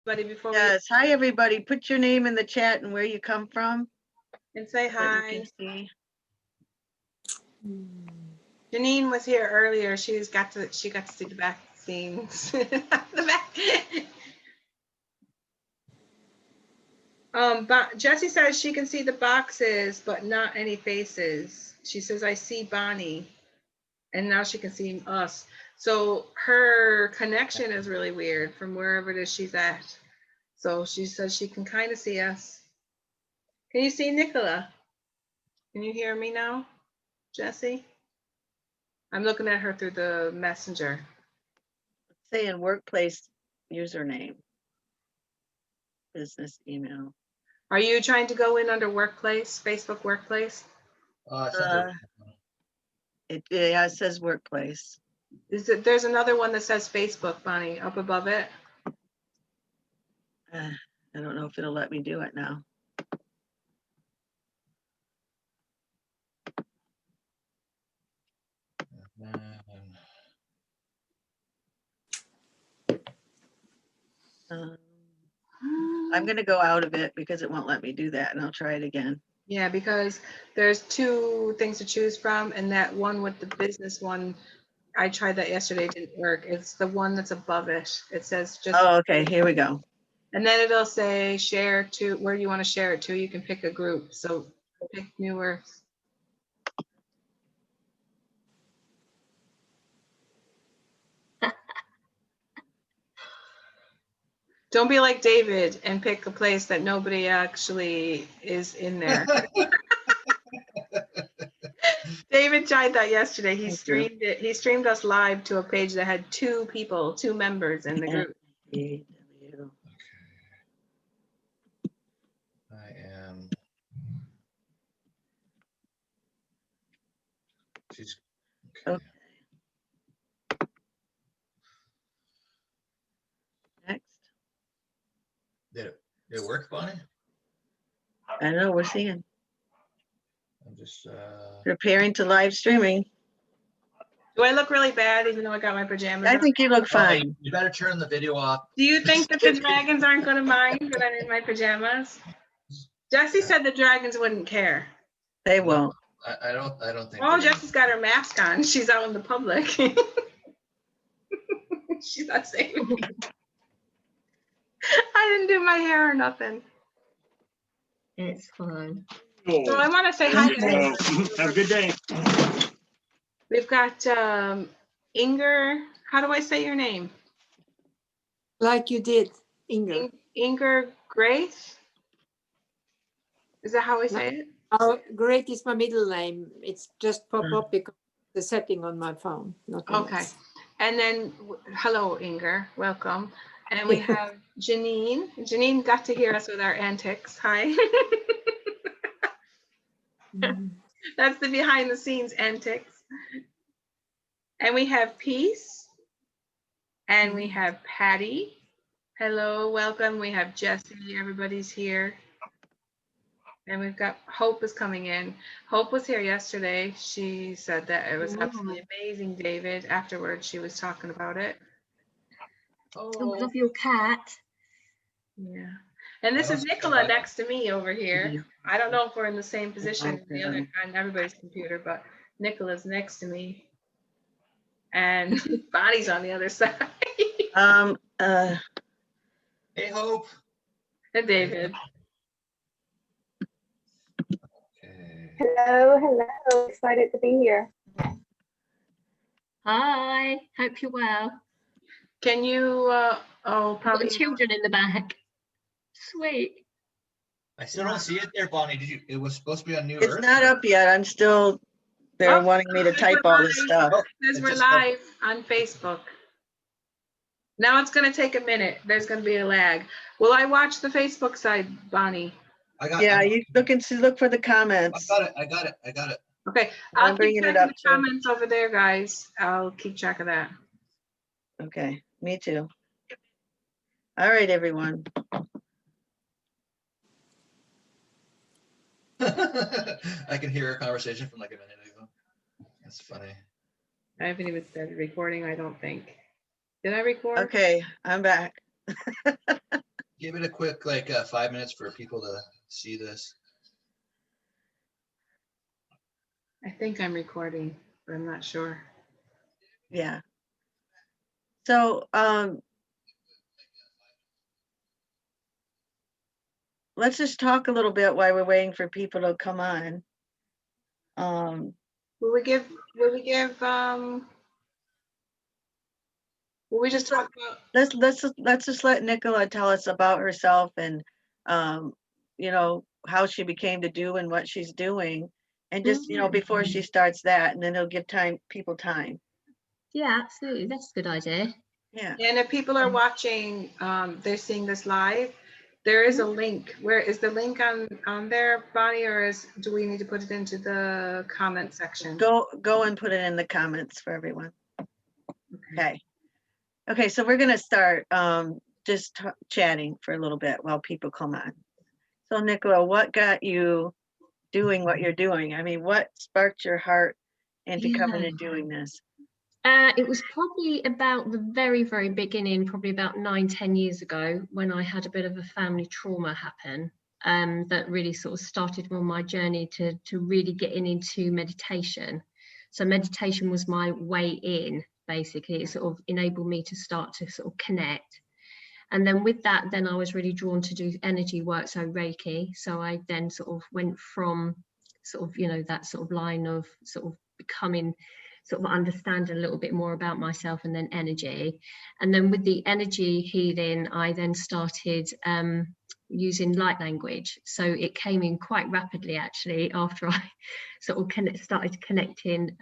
everybody before Yes. Hi, everybody. Put your name in the chat and where you come from. and say So hi. you can see. Janine was here earlier. She got to see the back scenes. The back. But Jessie says she can see the boxes, but not any faces. She says, I see Bonnie, and now she can see us. So her connection is really weird from wherever it is she's at. So she says she can kind of see us. Can you see Nicola? Can you hear me now, Jessie? I'm looking at her through the messenger. Say in workplace username, business email. Are you trying to go in under workplace, Facebook workplace? It says workplace. There's another one that says Facebook, Bonnie, up above it. I don't know if it'll let me do it now. I'm going to go out of it because it won't let me do that, and I'll try it again. Yeah, because there's two things to choose from, and that one with the business one, I tried that yesterday, it didn't work. It's the one that's above it. It says just. Oh, okay, here we go. And then it'll say share to where you want to share it to. You can pick a group. So pick New Earth. Don't be like David and pick a place that nobody actually is in there. David tried that yesterday. He streamed it. He streamed us live to a page that had 2 people, 2 members in the group. Okay. I am. She's okay. Next. Did it work, Bonnie? I know, we're seeing. I'm just Preparing to live streaming. Do I look really bad even though I got my pajamas I on? think you look fine. You better turn the video off. Do you think that the dragons aren't going to mind that I'm in my pajamas? Jessie said the dragons wouldn't care. They won't. I don't think. Oh, Jessie's got her mask on. She's out in the public. She's not saving me. I didn't do my hair or nothing. It's fine. So I want to say hi to everyone. Have a good day. We've got Inger. How do I say your name? Like you did, Inger. Inger Grace? Is that how I say it? Oh, Great is my middle name. It's just pop up because the setting on my phone. Okay. Else. And then, hello, Inger. Welcome. And we have Janine. Janine got to hear us with our antics. Hi. That's the behind the scenes antics. And we have Peace. And we have Patty. Hello, welcome. We have Jessie. Everybody's here. And we've got Hope is coming in. Hope was here yesterday. She said that it was absolutely amazing, David. Afterwards, she was talking about it. Oh, love your cat. Yeah. And this is Nicola next to me over here. I don't know if we're in the same position on everybody's computer, but Nicola's next to me. And Bonnie's on the other side. Hey, Hope. And David. Okay. Hello. Excited to be here. Hi, hope you're well. Can you, probably. Got children in the back. Sweet. I still don't see it there, Bonnie. Did you? It was supposed to be on New It's Earth. not up yet. I'm still. They're wanting me to type all this stuff. Because we're live on Facebook. Now it's going to take a minute. There's going to be a lag. Will I watch the Facebook side, Bonnie? You look for the comments. I got it. Okay, I'm I'll bringing keep it track up of the comments over there, guys. I'll keep track of that. Okay, me too. All right, everyone. I can hear a conversation from like a minute ago. That's funny. I haven't even started recording, I don't think. Did I record? Okay, I'm back. Give it a quick, like 5 minutes for people to see this. I think I'm recording, but I'm not sure. Yeah. So let's just talk a little bit while we're waiting for people to come on. Will we give, will we just talk about, Let's just let Nicola tell us about herself and you know, how she became to do and what she's doing, and just, you know, before she starts that, and then it'll give people time. Yeah, absolutely. That's a good idea. Yeah. and if people are watching, they're seeing this live, there is a link. Where is the link on there, Bonnie, or do we need to put it into the comment section? Go and put it in the comments for everyone. Okay. Okay, so we're gonna start just chatting for a little bit while people come on. So Nicola, what got you doing what you're doing? I mean, what sparked your heart into coming and doing this? It was probably about the very, very beginning, probably about 9-10 years ago, when I had a bit of a family trauma happen, that really sort of started on my journey to really getting into meditation. So meditation was my way in, basically. It sort of enabled me to start to sort of connect. And then with that, then I was really drawn to do energy work, so Reiki. So I then sort of went from sort of, you know, that sort of line of sort of becoming, sort of understand a little bit more about myself, and then energy. And then with the energy healing, I then started using light language. So it came in quite rapidly, actually, after I sort of started connecting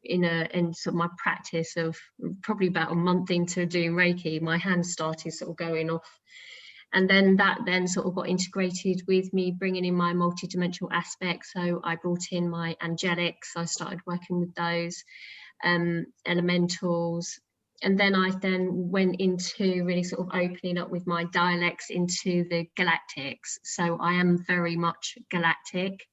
in sort of my practice of probably about a month into doing Reiki, my hands started sort of going off. And then that then sort of got integrated with me bringing in my multidimensional aspects. So I brought in my angelics. I started working with those elementals. And then I went into really sort of opening up with my dialects into the galactics. So I am very much galactic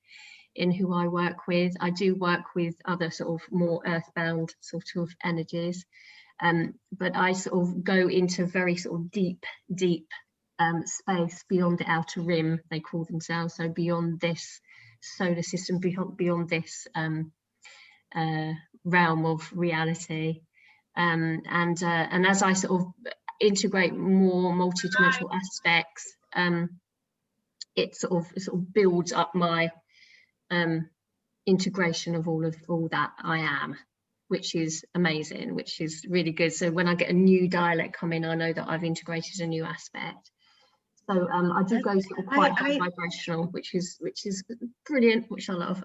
in who I work with. I do work with other sort of more earthbound sort of energies. But I sort of go into very sort of deep space beyond the outer rim, they call themselves, so beyond this solar system, beyond this realm of reality, and as I sort of integrate more multidimensional aspects, it sort of builds up my integration of all that I am, which is amazing, which is really good. So when I get a new dialect coming, I know that I've integrated a new aspect. So I do go sort of quite high vibrational, which is brilliant, which I love.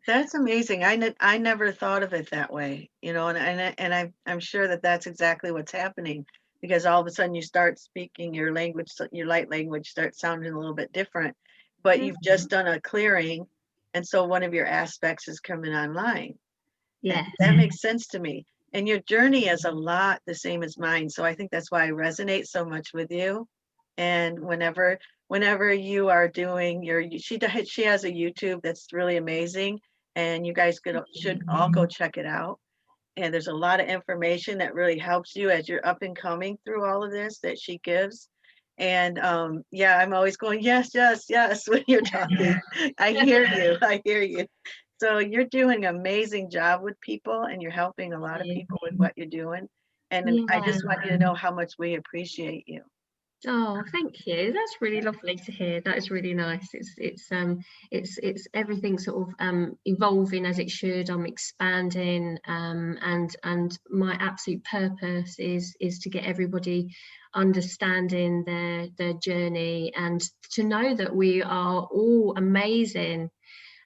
That's amazing. I never thought of it that way, you know, and I'm sure that that's exactly what's happening, because all of a sudden you start speaking your language, your light language starts sounding a little bit different, but you've just done a clearing, and so one of your aspects is coming online. Yeah, that makes sense to me. And your journey is a lot the same as mine, so I think that's why I resonate so much with you. And whenever you are doing she has a YouTube that's really amazing, and you guys should all go check it out. And there's a lot of information that really helps you as you're up and coming through all of this that she gives. And yeah, I'm always going, yes, yes, yes, when you're talking. I hear you. So you're doing an amazing job with people, and you're helping a lot of people with what you're doing. And I just want you to know how much we appreciate you. Oh, thank you. That's really lovely to hear. That is really nice. It's everything sort of evolving as it should. I'm expanding, and my absolute purpose is to get everybody understanding their journey, and to know that we are all amazing.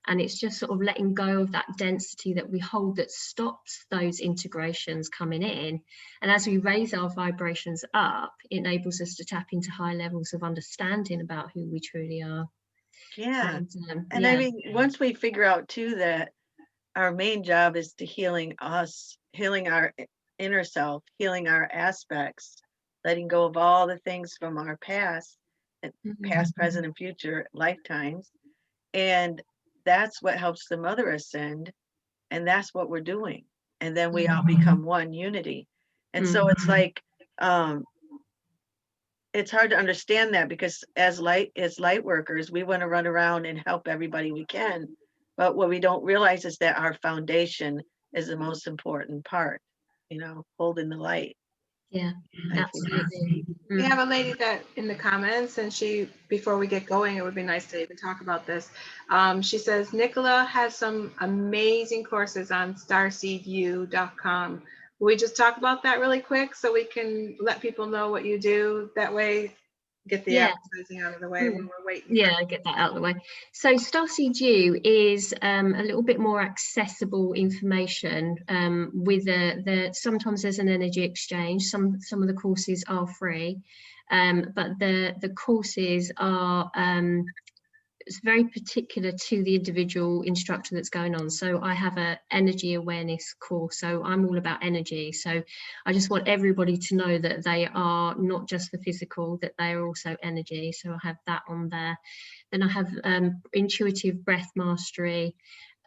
And it's just sort of letting go of that density that we hold that stops those integrations coming in. And as we raise our vibrations up, it enables us to tap into high levels of understanding about who we truly are. Yeah. And yeah. I mean, once we figure out too that our main job is to healing our inner self, healing our aspects, letting go of all the things from our past, past, present, and future lifetimes. And that's what helps the mother ascend. And that's what we're doing. And then we all become one unity. And so it's like, it's hard to understand that, because as light workers, we want to run around and help everybody we can. But what we don't realize is that our foundation is the most important part, you know, holding the light. Yeah, I think absolutely. We have a lady that in the comments, and she, before we get going, it would be nice to even talk about this. She says, Nicola has some amazing courses on starseedu.com. Will we just talk about that really quick so we can let people know what you do? That way, get the Yeah. advertising out of the way when we're waiting. Yeah, get that out of the way. So Starseed U is a little bit more accessible information with sometimes there's an energy exchange. Some of the courses are free, but the courses are it's very particular to the individual instructor that's going on. So I have a energy awareness course, so I'm all about energy. So I just want everybody to know that they are not just the physical, that they are also energy. So I have that on there. Then I have intuitive breath mastery,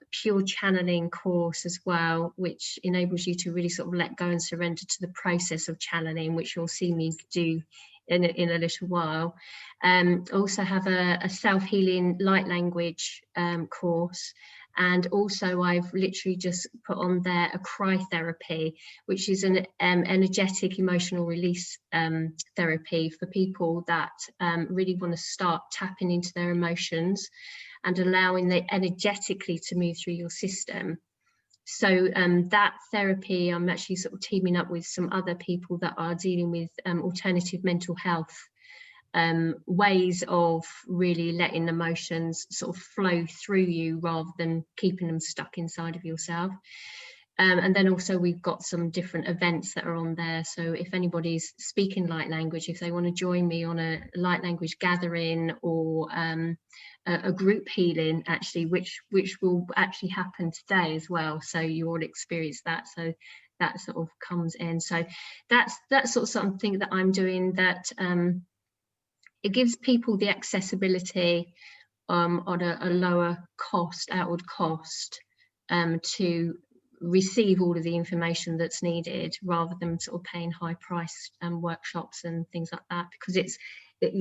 pure channeling course as well, which enables you to really sort of let go and surrender to the process of channeling, which you'll see me do in a little while. Also have a self-healing light language course, and also I've literally just put on there a cry therapy, which is an energetic emotional release therapy for people that really want to start tapping into their emotions and allowing it energetically to move through your system. So that therapy, I'm actually sort of teaming up with some other people that are dealing with alternative mental health ways of really letting emotions sort of flow through you rather than keeping them stuck inside of yourself. And then also we've got some different events that are on there. So if anybody's speaking light language, if they want to join me on a light language gathering or a group healing, actually, which will actually happen today as well. So you all experience that. So that sort of comes in. So that's sort of something that I'm doing that it gives people the accessibility on a lower cost, outward cost, to receive all of the information that's needed, rather than sort of paying high price workshops and things like that, because it's that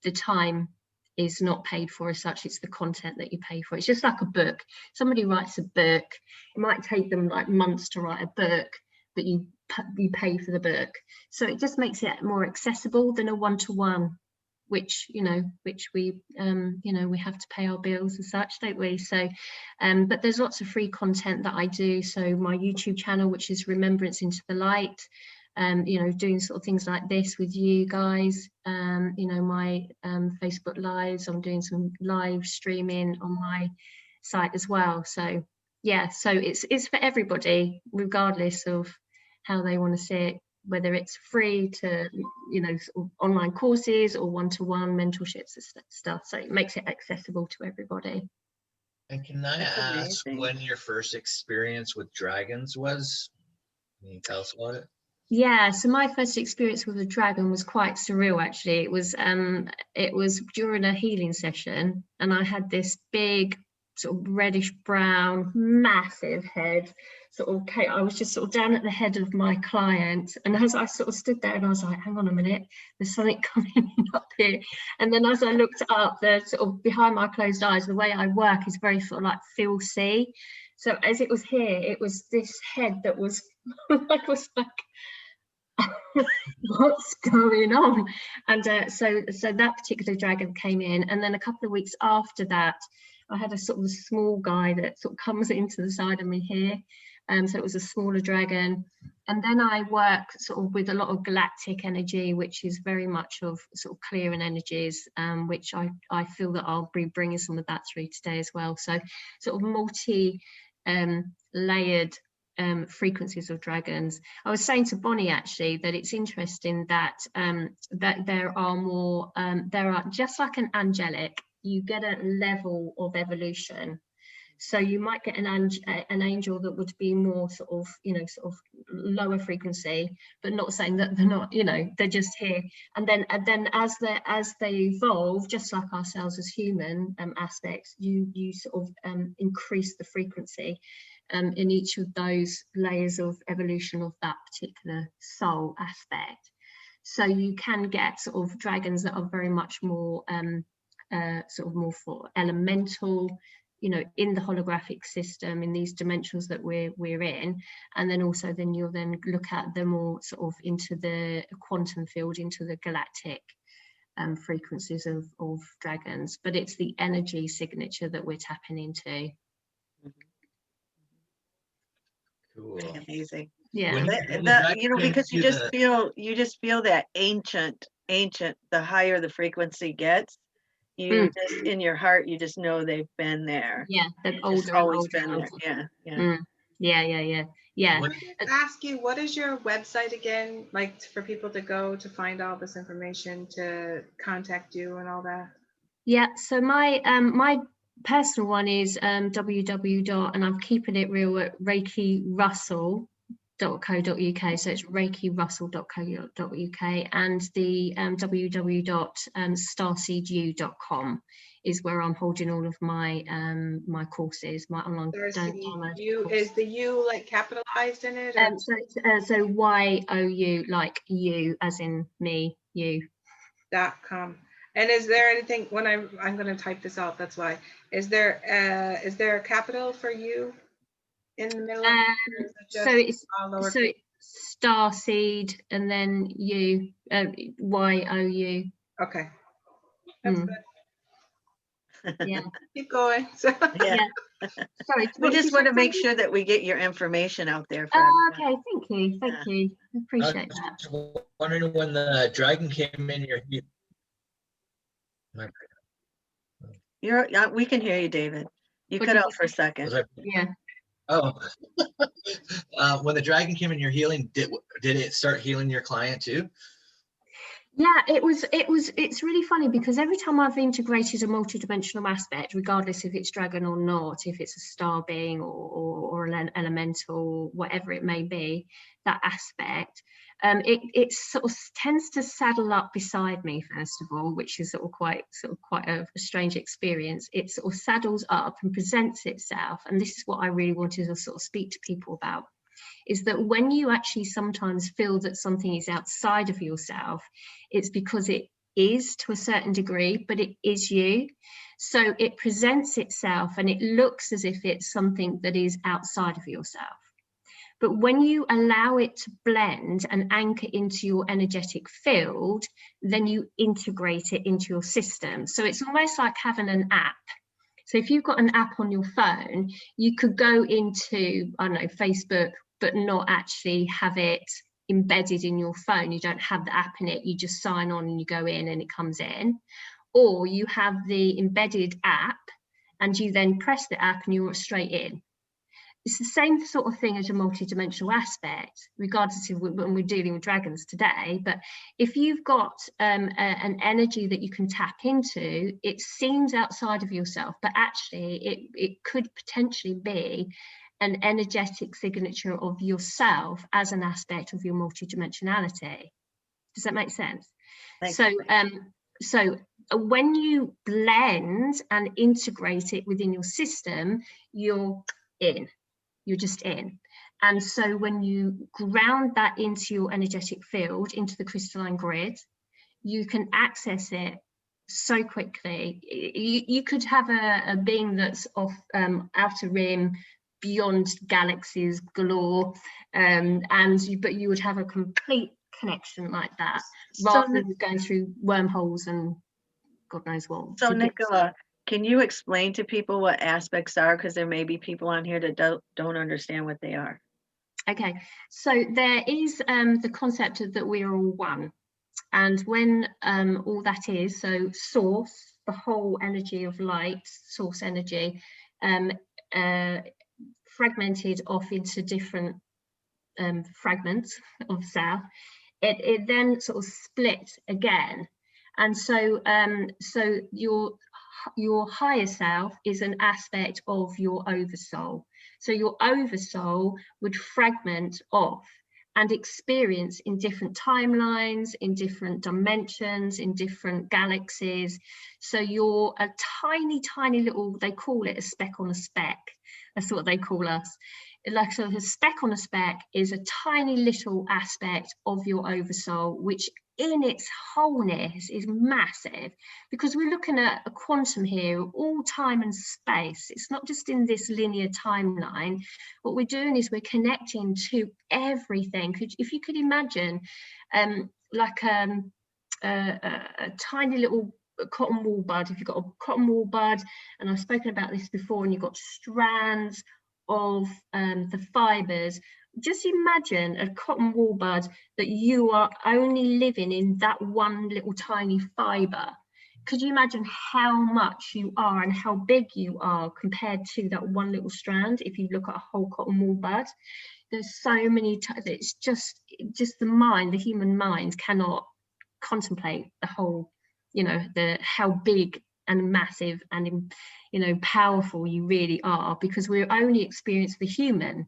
the time is not paid for as such, it's the content that you pay for. It's just like a book. Somebody writes a book, it might take them like months to write a book, but you pay for the book. So it just makes it more accessible than a one-to-one, which we we have to pay our bills as such, don't we? So but there's lots of free content that I do. So my YouTube channel, which is Remembrance into the Light, doing sort of things like this with you guys, my Facebook lives, I'm doing some live streaming on my site as well. So yeah, so it's for everybody, regardless of how they want to see it, whether it's free to sort of online courses or one-to-one mentorships and stuff. So it makes it accessible to everybody. And can I That's ask amazing. when your first experience with dragons was? Can you tell us about it? Yeah, so my first experience with a dragon was quite surreal, actually. It was during a healing session, and I had this big sort of reddish brown massive head sort of came. I was just sort of down at the head of my client, and as I sort of stood there and I was like, hang on a minute, there's something coming up here. And then as I looked up, the sort of behind my closed eyes, the way I work is very sort of like feel see. So as it was here, it was this head that was I was like what's going on? And so that particular dragon came in, and then a couple of weeks after that I had a sort of a small guy that sort of comes into the side of me here, so it was a smaller dragon. And then I work sort of with a lot of galactic energy, which is very much of sort of clearing energies, which I feel that I'll be bringing some of that through today as well. So sort of multi layered frequencies of dragons. I was saying to Bonnie actually that it's interesting that that there are just like an angelic, you get a level of evolution. So you might get an angel that would be more sort of sort of lower frequency, but not saying that they're not, they're just here. And then as they evolve, just like ourselves as human aspects, you sort of increase the frequency in each of those layers of evolution of that particular soul aspect. So you can get sort of dragons that are very much more sort of more for elemental, you know, in the holographic system, in these dimensions that we're in. And then also then you'll then look at them more sort of into the quantum field, into the galactic frequencies of dragons. But it's the energy signature that we're tapping into. Cool. Amazing. Yeah. When You dragon know, came because you to just feel that ancient, the higher the frequency gets, you just in your heart, you just know they've been there. Yeah, they've It's just older and always older been and there. older. Yeah. Yeah. when- Ask you, what is your website again? Like for people to go to find all this information, to contact you and all that? Yeah, so my my personal one is www. and I'm keeping it real at reikirussell.co.uk, so it's reikirussell.co.uk, and the www.starseedu.com is where I'm holding all of my my courses, my online download You courses. is the U like capitalized in it? Or? So it's, so YOU, like you as in me, you. .com. And is there anything when I'm going to type this out? That's why. Is there a capital for you in the middle? Of it, or is it So just it's all lowercase? so it's Starseed and then you, YOU. Okay, that's Mm. good. Yeah. Keep going. So, Yeah. Sorry. We what did you just want say, to make David? sure that we get your information out there for Oh, everyone. okay. Thank you. Thank Yeah. you. I I appreciate was that. just wondering when the dragon came in your. We can hear you, David. You What cut did out you for a say? second. Was I? Yeah. Oh, when the dragon came in your healing, did it start healing your client too? Yeah, it's really funny because every time I've integrated a multidimensional aspect, regardless if it's dragon or not, if it's a star being or an elemental, whatever it may be, that aspect, it sort of tends to saddle up beside me, first of all, which is sort of quite a strange experience. It sort of saddles up and presents itself, and this is what I really wanted to sort of speak to people about. Is that when you actually sometimes feel that something is outside of yourself, it's because it is to a certain degree, but it is you. So it presents itself and it looks as if it's something that is outside of yourself. But when you allow it to blend and anchor into your energetic field, then you integrate it into your system. So it's almost like having an app. So if you've got an app on your phone, you could go into, I don't know, Facebook, but not actually have it embedded in your phone. You don't have the app in it, you just sign on and you go in and it comes in. Or you have the embedded app and you then press the app and you're straight in. It's the same sort of thing as a multidimensional aspect, regardless of when we're dealing with dragons today. But if you've got an energy that you can tap into, it seems outside of yourself, but actually it could potentially be an energetic signature of yourself as an aspect of your multidimensionality. Does that make sense? So when you blend and integrate it within your system, you're in. You're just in. And so when you ground that into your energetic field, into the crystalline grid, you can access it so quickly. You could have a being that's off outer rim, beyond galaxies galore, but you would have a complete connection like that, rather than going through wormholes and God knows what. So Nicola, can you explain to people what aspects are? Because there may be people on here that don't understand what they are. Okay, so there is the concept that we are all one. And when all that is, so source, the whole energy of light, source energy, fragmented off into different fragments of self, it then sort of split again. And so so your higher self is an aspect of your oversoul. So your oversoul would fragment off and experience in different timelines, in different dimensions, in different galaxies. So you're a tiny, tiny little, they call it a speck on a speck. That's what they call us. Like, so a speck on a speck is a tiny little aspect of your oversoul, which in its wholeness is massive, because we're looking at a quantum here, all time and space. It's not just in this linear timeline. What we're doing is we're connecting to everything. If you could imagine like a tiny little cotton wool bud, if you've got a cotton wool bud, and I've spoken about this before, and you've got strands of the fibers. Just imagine a cotton wool bud that you are only living in that one little tiny fiber. Could you imagine how much you are and how big you are compared to that one little strand? If you look at a whole cotton wool bud, there's so many, it's just the mind, the human mind cannot contemplate the whole, you know, how big and massive and, you know, powerful you really are, because we're only experienced the human.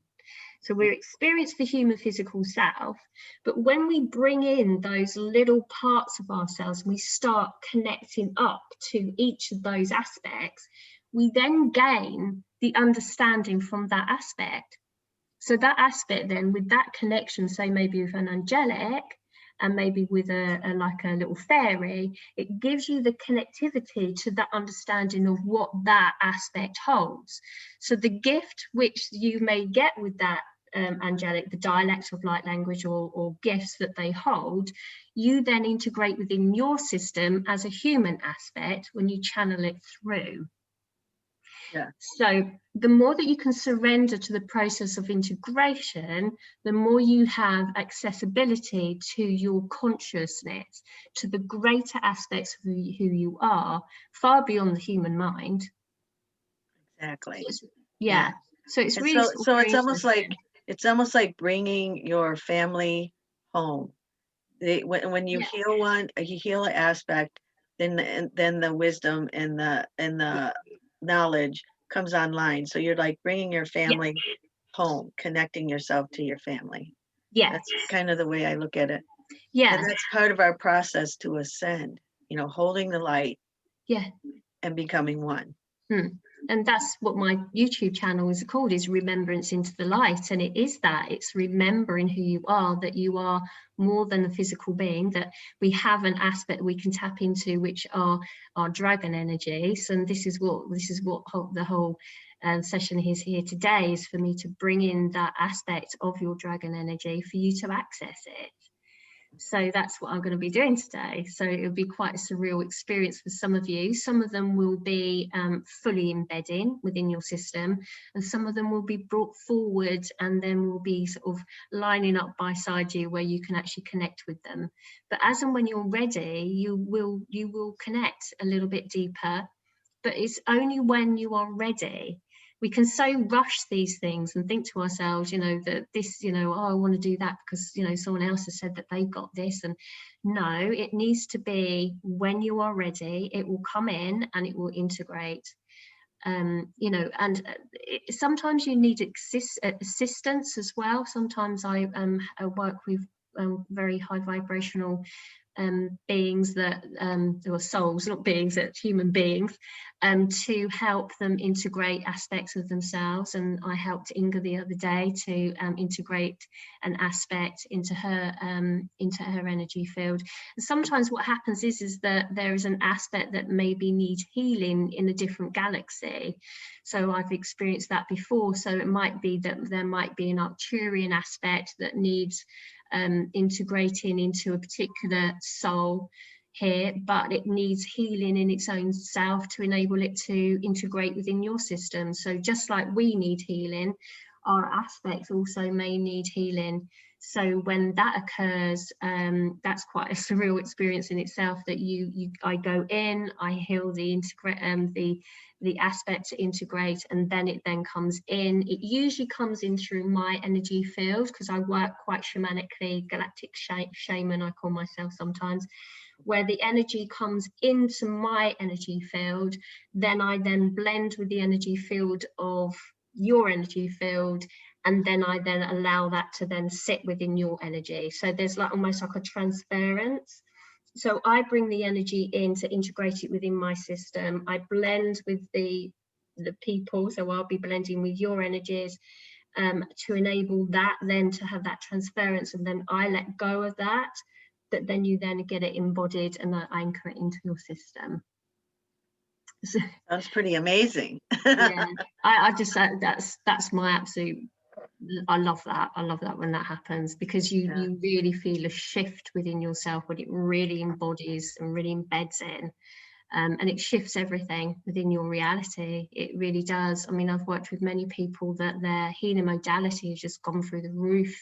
So we're experienced the human physical self, but when we bring in those little parts of ourselves, we start connecting up to each of those aspects, we then gain the understanding from that aspect. So that aspect then, with that connection, say maybe with an angelic, and maybe with like a little fairy, it gives you the connectivity to that understanding of what that aspect holds. So the gift which you may get with that angelic, the dialect of light language or gifts that they hold, you then integrate within your system as a human aspect when you channel it through. Yeah. So the more that you can surrender to the process of integration, the more you have accessibility to your consciousness, to the greater aspects of who you are, far beyond the human mind. Exactly. Yeah. So it's And really so it's almost like bringing your family home. When you heal one, you heal an aspect, then the wisdom and the knowledge comes online. So you're like bringing your family home, connecting yourself to your family. Yeah, that's kind of the way I look at it. Yeah, And that's part of our process to ascend. You know, holding the light. Yeah, and becoming one. And that's what my YouTube channel is called, is Remembrance into the Light. And it is that, it's remembering who you are, that you are more than a physical being, that we have an aspect we can tap into, which are our dragon energies. And this is what the whole session is here today, is for me to bring in that aspect of your dragon energy for you to access it. So that's what I'm going to be doing today. So it'll be quite a surreal experience for some of you. Some of them will be fully embedding within your system, and some of them will be brought forward and then will be sort of lining up beside you where you can actually connect with them. But as and when you're ready, you will connect a little bit deeper, but it's only when you are ready. We can so rush these things and think to ourselves, you know, that this, you know, oh, I want to do that because, you know, someone else has said that they've got this. And no, it needs to be when you are ready, it will come in and it will integrate. You know, and sometimes you need assistance as well. Sometimes I work with very high vibrational beings that or souls, not beings, that human beings, to help them integrate aspects of themselves. And I helped Inga the other day to integrate an aspect into her energy field. And sometimes what happens is that there is an aspect that maybe needs healing in a different galaxy. So I've experienced that before. So it might be that there might be an Arcturian aspect that needs integrating into a particular soul here, but it needs healing in its own self to enable it to integrate within your system. So just like we need healing, our aspects also may need healing. So when that occurs, that's quite a surreal experience in itself, that I go in, I heal the aspect to integrate, and then it then comes in. It usually comes in through my energy field, because I work quite shamanically, galactic shaman I call myself sometimes, where the energy comes into my energy field, then I then blend with the energy field of your energy field, and then I then allow that to then sit within your energy. So there's like almost like a transference. So I bring the energy in to integrate it within my system. I blend with the people, so I'll be blending with your energies to enable that then to have that transference, and then I let go of that. that then you then get it embodied and anchor it into your system. So, Sounds pretty amazing. yeah, I just that's my absolute, I love that. I love that when that happens, because you really feel a shift within yourself when it really embodies and really embeds in. And it shifts everything within your reality. It really does. I mean, I've worked with many people that their healing modality has just gone through the roof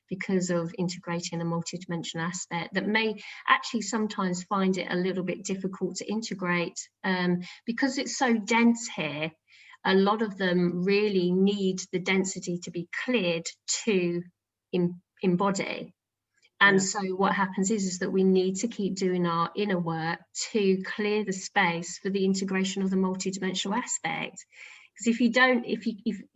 because of integrating a multidimensional aspect that may actually sometimes find it a little bit difficult to integrate, because it's so dense here. A lot of them really need the density to be cleared to embody. And so what happens is that we need to keep doing our inner work to clear the space for the integration of the multidimensional aspect. Because if you don't, if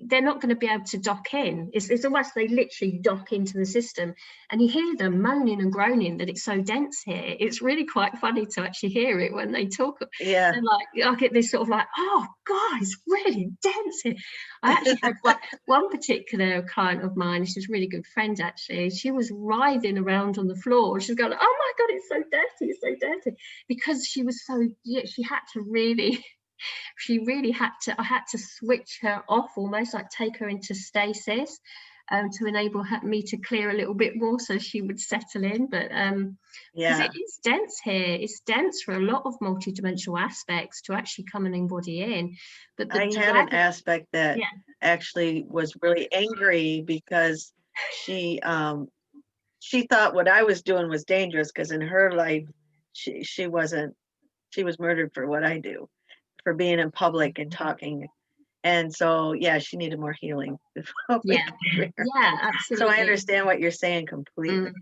they're not going to be able to dock in. It's almost they literally dock into the system, and you hear them moaning and groaning that it's so dense here. It's really quite funny to actually hear it when they talk. Yeah. And like I get this sort of like, oh God, it's really dense here. I actually had one particular client of mine. She's a really good friend actually. She was writhing around on the floor. She's going, oh my God, it's so dirty, it's so dirty, because she was so, she had to really. I had to switch her off, almost like take her into stasis, to enable me to clear a little bit more so she would settle in. But because it is dense here, it's dense for a lot of multidimensional aspects to actually come and embody in. But I had an aspect that actually was really angry because she thought what I was doing was dangerous, because in her life she was murdered for what I do, for being in public and talking. And so she needed more healing. Absolutely. So I understand what you're saying completely.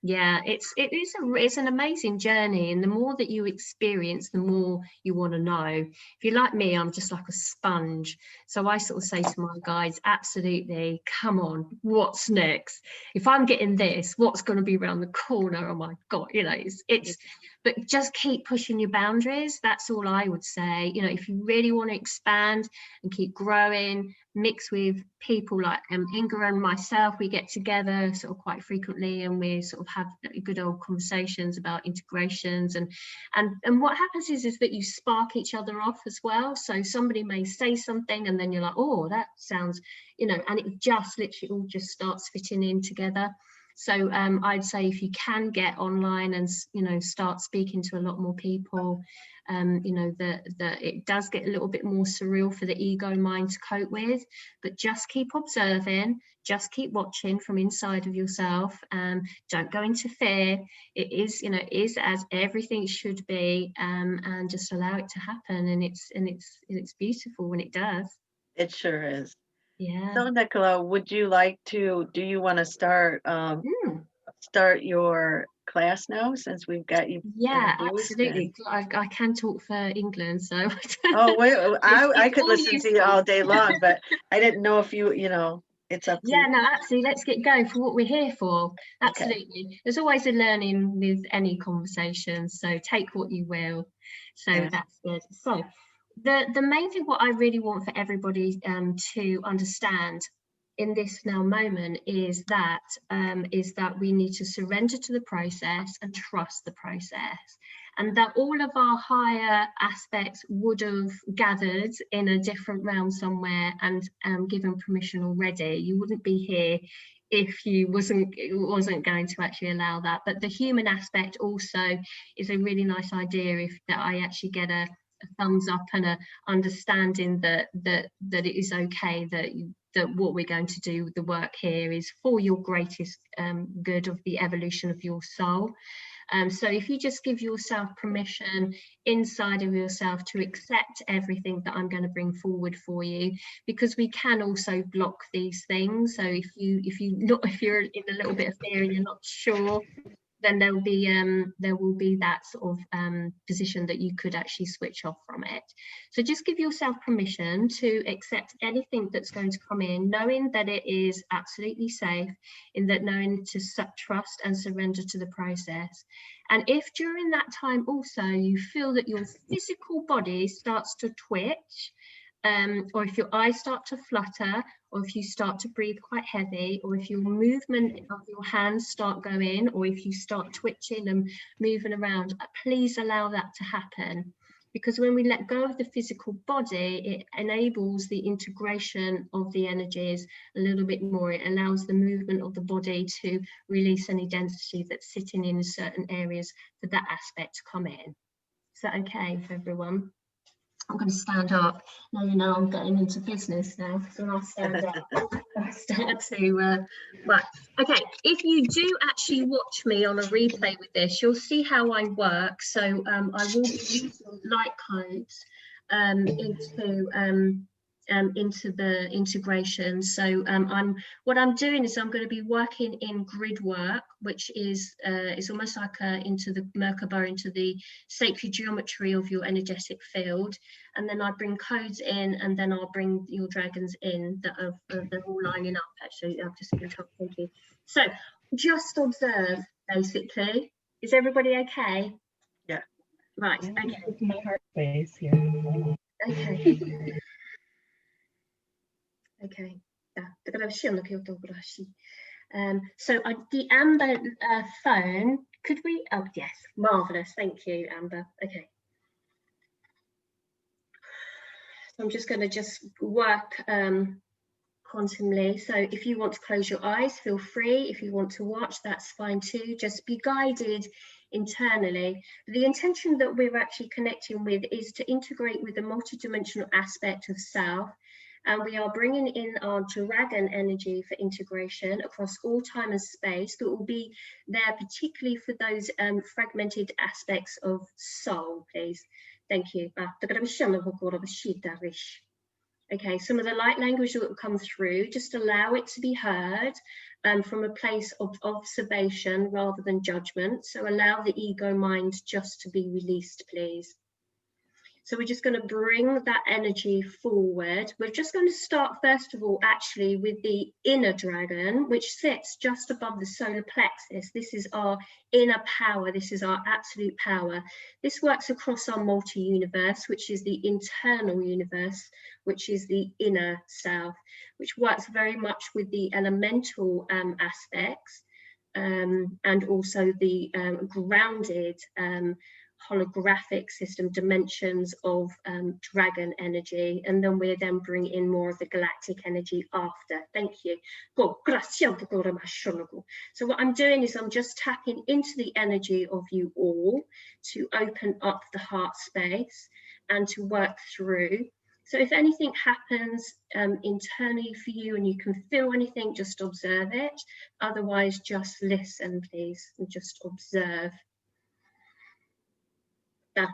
It's an amazing journey, and the more that you experience, the more you want to know. If you're like me, I'm just like a sponge, so I sort of say to my guys, absolutely, come on, what's next? If I'm getting this, what's going to be around the corner? Oh my God, it's but just keep pushing your boundaries. That's all I would say. If you really want to expand and keep growing, mix with people like Inga and myself. We get together sort of quite frequently, and we sort of have good old conversations about integrations, and what happens is that you spark each other off as well. So somebody may say something and then you're like, oh, that sounds, and it just literally all just starts fitting in together. So I'd say if you can get online and start speaking to a lot more people, that it does get a little bit more surreal for the ego mind to cope with, but just keep observing, just keep watching from inside of yourself. Don't go into fear. It is as everything should be, and just allow it to happen. And it's beautiful when it does. It sure is. Yeah. So Nicola, do you want to start your class now, since we've got you? Yeah, absolutely. I can talk for England, so. Oh wait, I could listen to you all day long, but I didn't know if it's up to you. No, absolutely. Let's get going for what we're here for. Absolutely. Okay. There's always a learning with any conversation, so take what you will. So that's good. So the main thing, what I really want for everybody to understand in this now moment is that we need to surrender to the process and trust the process, and that all of our higher aspects would have gathered in a different realm somewhere and given permission already. You wouldn't be here if you wasn't going to actually allow that. But the human aspect also is a really nice idea, if that I actually get a thumbs up and a understanding that it is okay, that what we're going to do, the work here, is for your greatest good of the evolution of your soul. So if you just give yourself permission inside of yourself to accept everything that I'm going to bring forward for you, because we can also block these things. So if you're in a little bit of fear and you're not sure, then there will be that sort of position that you could actually switch off from it. So just give yourself permission to accept anything that's going to come in, knowing that it is absolutely safe, in that knowing to trust and surrender to the process. And if during that time also you feel that your physical body starts to twitch, or if your eyes start to flutter, or if you start to breathe quite heavy, or if your movement of your hands start going, or if you start twitching and moving around, please allow that to happen. Because when we let go of the physical body, it enables the integration of the energies a little bit more. It allows the movement of the body to release any density that's sitting in certain areas for that aspect to come in. Is that okay for everyone? I'm going to stand up. Now you know I'm getting into business now, so I'll stand up. I'll start to, right, okay, if you do actually watch me on a replay with this, you'll see how I work. So I will be using light codes into the integration. So what I'm doing is I'm going to be working in grid work, which is it's almost like into the Merkaba, into the sacred geometry of your energetic field. And then I bring codes in, and then I'll bring your dragons in that are they're all lining up. Actually, I've just been told. Thank you. So just observe, basically. Is everybody okay? Yeah. Right. Okay. My heart space here. Okay. Okay. So the Amber phone, could we? Oh yes, marvelous. Thank you, Amber. Okay. So I'm just going to work quantumly. So if you want to close your eyes, feel free. If you want to watch, that's fine too. Just be guided internally. The intention that we're actually connecting with is to integrate with the multidimensional aspect of self. And we are bringing in our dragon energy for integration across all time and space that will be there, particularly for those fragmented aspects of soul, please. Thank you. Okay, some of the light language that will come through, just allow it to be heard from a place of observation rather than judgment. So allow the ego mind just to be released, please. So we're just going to bring that energy forward. We're just going to start, first of all, actually with the inner dragon, which sits just above the solar plexus. This is our inner power. This is our absolute power. This works across our multi-universe, which is the internal universe, which is the inner self, which works very much with the elemental aspects and also the grounded holographic system dimensions of dragon energy, and then we then bring in more of the galactic energy after. Thank you. So what I'm doing is I'm just tapping into the energy of you all to open up the heart space and to work through. So if anything happens internally for you and you can feel anything, just observe it. Otherwise, just listen, please, and just observe. So I'm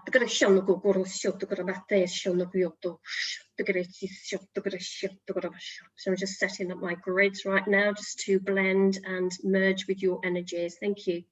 just setting up my grids right now just to blend and merge with your energies. Thank you.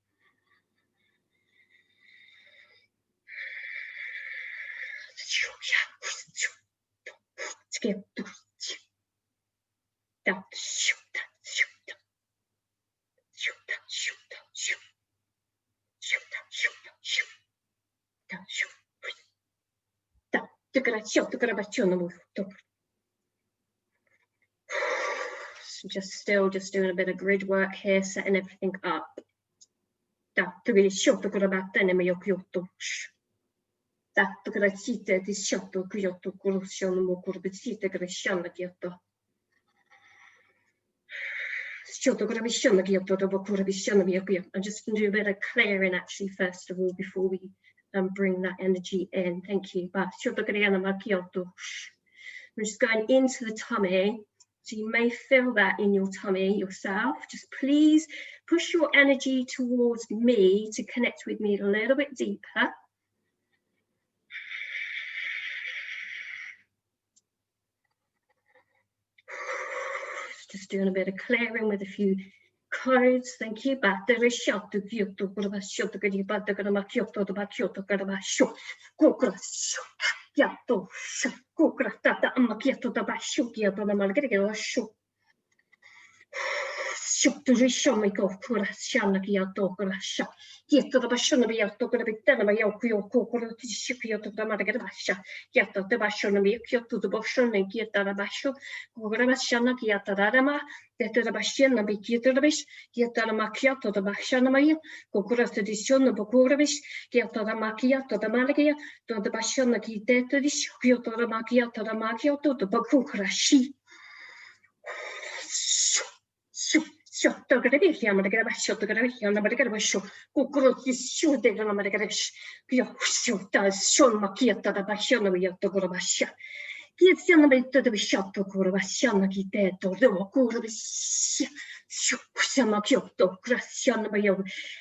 Just doing a bit of grid work here, setting everything up. I'm just going to do a bit of clearing actually first of all before we bring that energy in. Thank you. I'm just going into the tummy, so you may feel that in your tummy yourself. Just please push your energy towards me to connect with me a little bit deeper. Just doing a bit of clearing with a few codes. Thank you.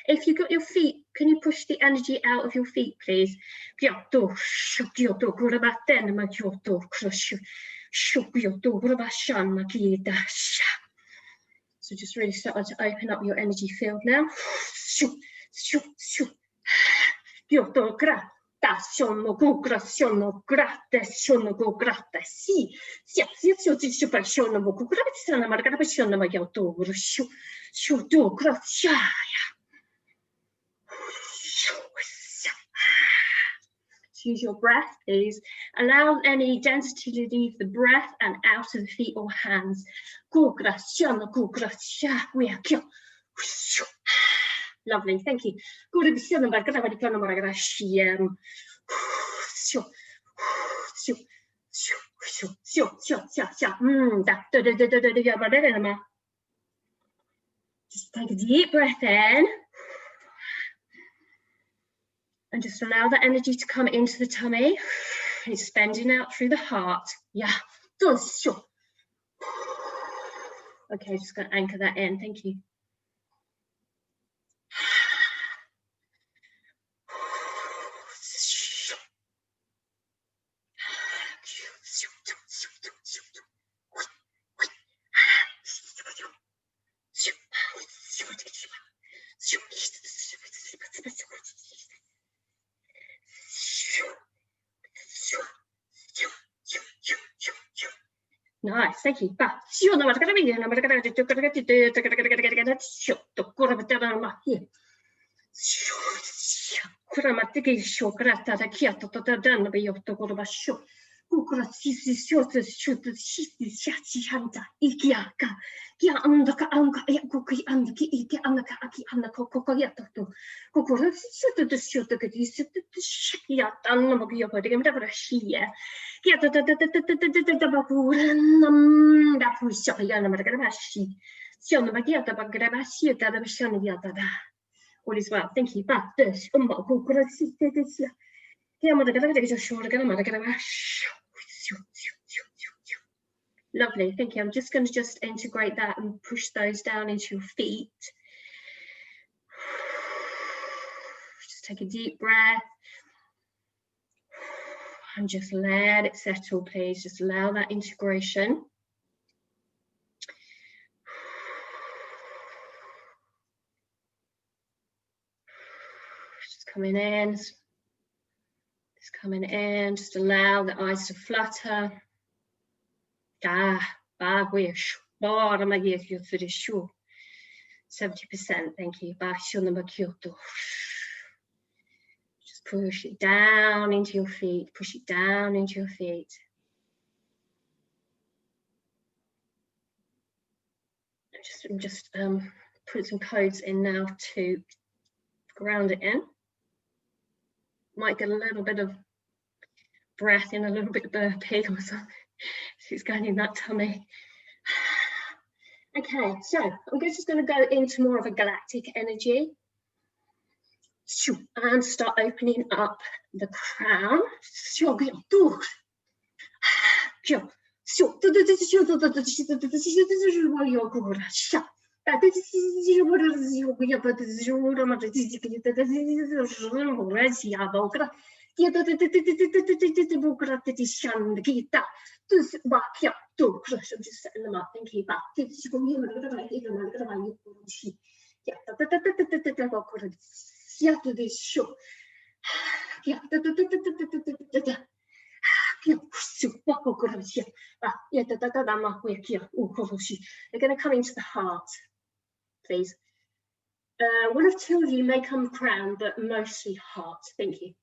If you've got your feet, can you push the energy out of your feet, please? So just really start to open up your energy field now. Sono grata, sono grata, sì, sì, sì, sì, sì, sì, per sono grata, sono marcata per sono ma io to, su to, grazie. Use your breath, please. Allow any density to leave the breath and out of the feet or hands. Lovely, thank you. Just take a deep breath in. And just allow that energy to come into the tummy, expanding out through the heart. Yeah. Okay, just going to anchor that in. Thank you. Nice, thank you. All is well, thank you. Lovely, thank you. I'm just going to integrate that and push those down into your feet. Just take a deep breath and just let it settle, please. Just allow that integration. Just coming in, just coming in, just allow the eyes to flutter. 70%, thank you. Just push it down into your feet, push it down into your feet. Just put some codes in now to ground it in. Might get a little bit of breath in, a little bit of burping or something. It's going in that tummy. Okay, so I'm just going to go into more of a galactic energy and start opening up the crown. I'm just setting them up, thank you. They're going to come into the heart. please. One of two of you may come crown, but mostly heart. Thank you.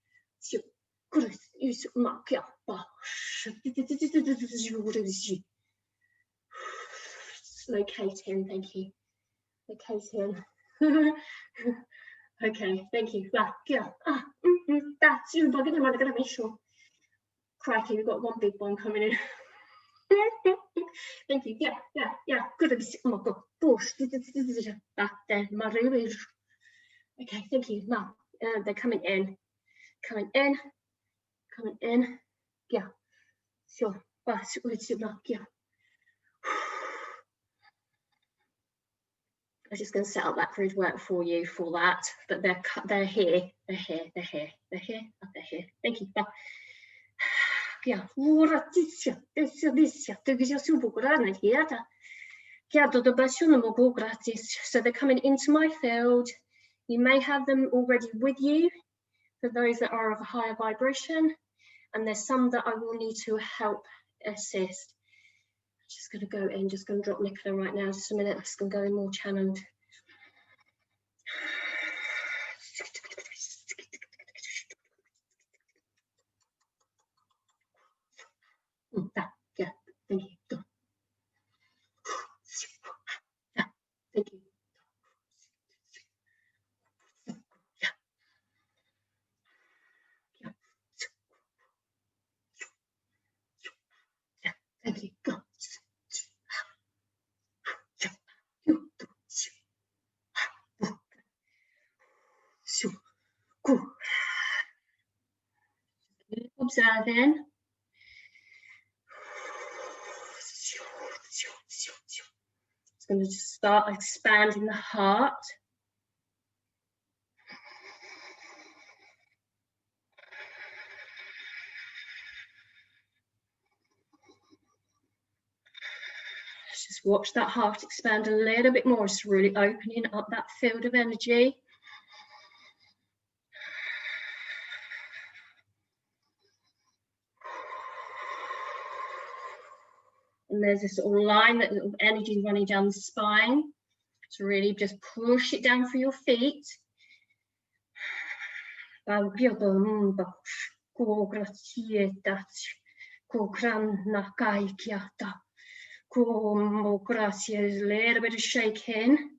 Locating, thank you. Locating. Okay, thank you. That's you. I'm gonna make sure. Crikey, we've got one big one coming in. Thank you. Yeah. Good. Oh my God. Okay, thank you. Now, they're coming in. Yeah. Sure. Yeah. I'm just going to set up that grid work for you for that, but they're here. Thank you. Yeah. So they're coming into my field. You may have them already with you for those that are of a higher vibration, and there's some that I will need to help assist. Just going to go in, just going to drop Nicola right now, just a minute. I'm just going to go in more channeled. Yeah, thank you. Thank you. Thank you. Observing. It's going to just start expanding the heart. Just watch that heart expand a little bit more. It's really opening up that field of energy. And there's this little line, that little energy running down the spine. So really just push it down through your feet. Gracias, a little bit of shaking.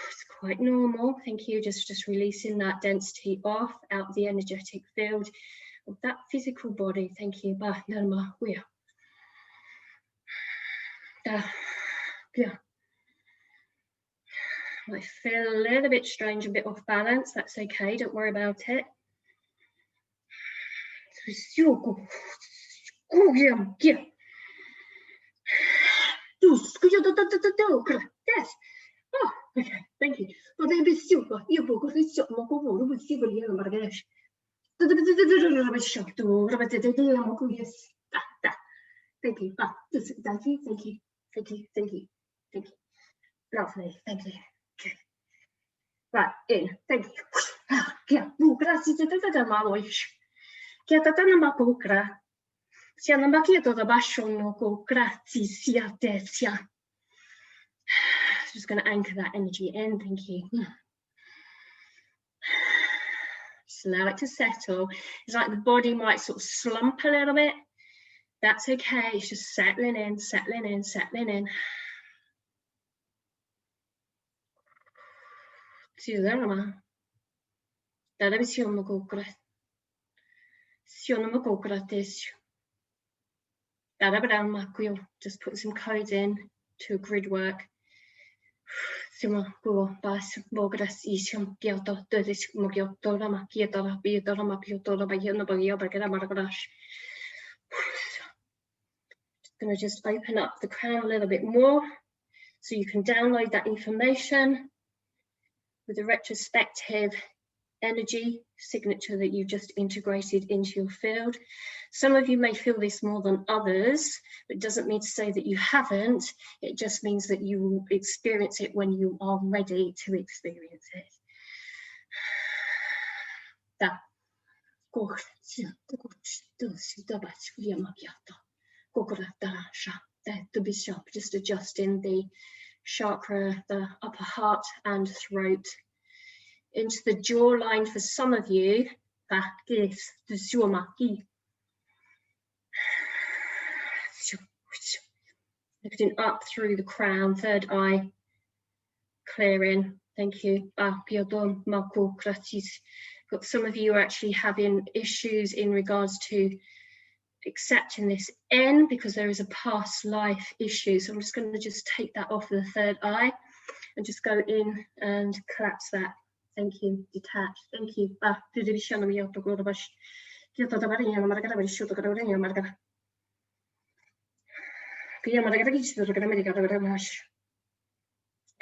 It's quite normal. Thank you. Just releasing that density off out the energetic field of that physical body. Thank you. Yeah. Might feel a little bit strange, a bit off balance. That's okay. Don't worry about it. Yes. Oh, okay. Thank you. Thank you. Thank you. Lovely. Thank you. Okay. Right, in. Thank you. Just going to anchor that energy in. Thank you. Just allow it to settle. It's like the body might sort of slump a little bit. That's okay. It's just settling in. Just put some codes in to grid work. Going to just open up the crown a little bit more so you can download that information with the retrospective energy signature that you've just integrated into your field. Some of you may feel this more than others, but it doesn't mean to say that you haven't. It just means that you will experience it when you are ready to experience it. To be sharp, just adjusting the chakra, the upper heart and throat, into the jawline for some of you. Lifting up through the crown, third eye, clearing. Thank you. Got some of you are actually having issues in regards to accepting this N, because there is a past life issue. So I'm just going to just take that off the third eye and just go in and collapse that. Thank you. Detach. Thank you.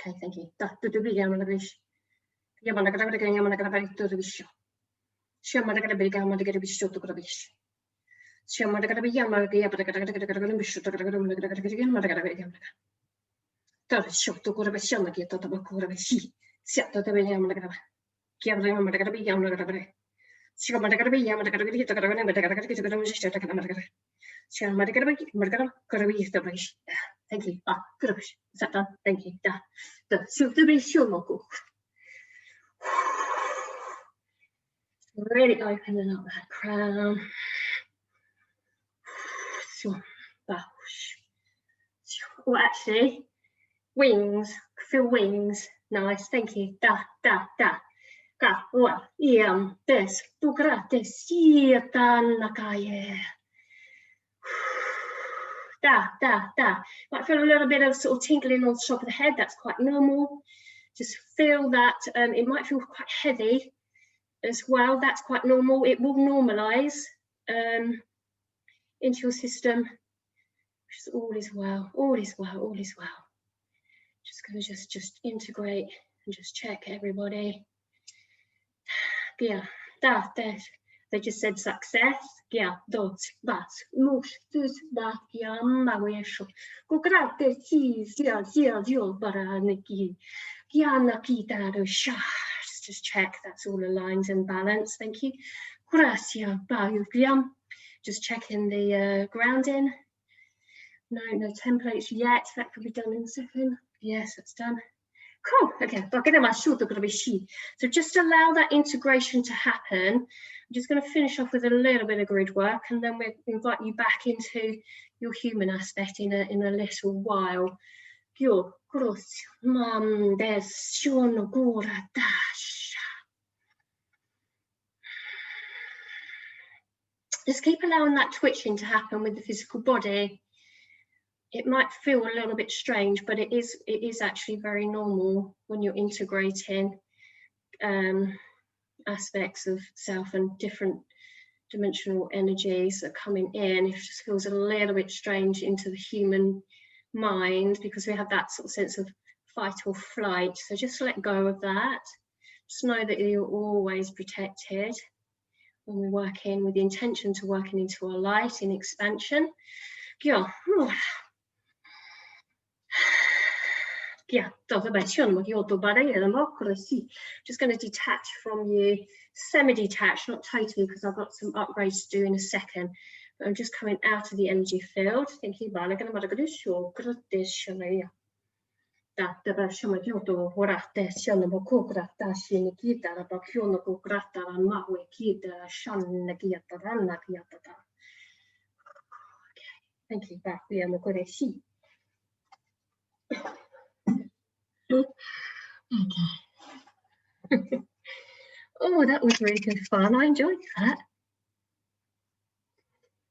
Okay, thank you. Thank you. Is that done? Thank you. Really opening up that crown. Oh, actually, wings. Feel wings. Nice. Thank you. This. Might feel a little bit of sort of tingling on the top of the head. That's quite normal. Just feel that it might feel quite heavy as well. That's quite normal. It will normalize into your system. All is well. All is well. All is well. Just gonna just integrate and just check everybody. Yeah, that. They just said success. Yeah, that's most that yamawesho. Gograte cheese, yeah, baraniki. Yanakita do shars. Just check that's all aligned and balanced. Thank you. Gracia bayukiam. Just checking the grounding. No templates yet. That could be done in a second. Yes, that's done. Cool. Okay. So just allow that integration to happen. I'm just going to finish off with a little bit of grid work, and then we'll invite you back into your human aspect in a little while. Just keep allowing that twitching to happen with the physical body. It might feel a little bit strange, but it is actually very normal when you're integrating aspects of self and different dimensional energies that are coming in. It just feels a little bit strange into the human mind because we have that sort of sense of fight or flight. So just let go of that. Just know that you're always protected when we work in with the intention to working into our light in expansion. Yeah. Yeah, just going to detach from you, semi-detached, not totally, because I've got some upgrades to do in a second. But I'm just coming out of the energy field. Thank you. Thank you. Okay. Oh, that was really good fun. I enjoyed that.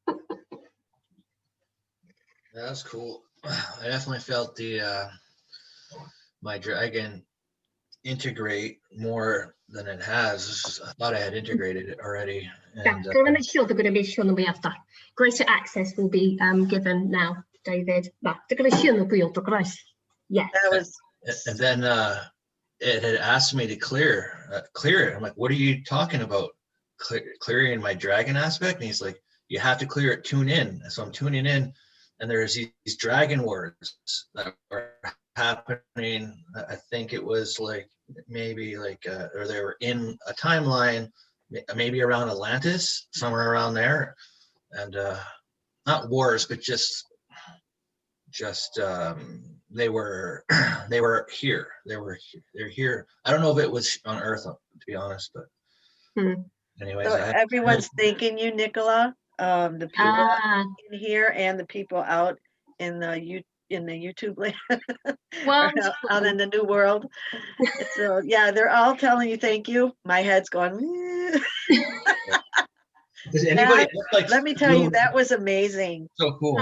That was cool. I definitely felt the my dragon integrate more than it has. I thought I had integrated it already. And greater access will be given now, David. Yeah. That was and then it had asked me to clear it. I'm like, what are you talking about? Clearing my dragon aspect? And he's like, you have to clear it, tune in. So I'm tuning in, and there's these dragon words that were happening. I think it was like maybe like or they were in a timeline, maybe around Atlantis, somewhere around there, and not wars, but just they were here. They're here. I don't know if it was on Earth, to be honest, but anyways, So everyone's thanking you, Nicola. The people in here and the people out in the YouTube land, or out in the new world. So yeah, they're all telling you thank you. My head's going. Does anybody Let me tell you, that was amazing. So cool.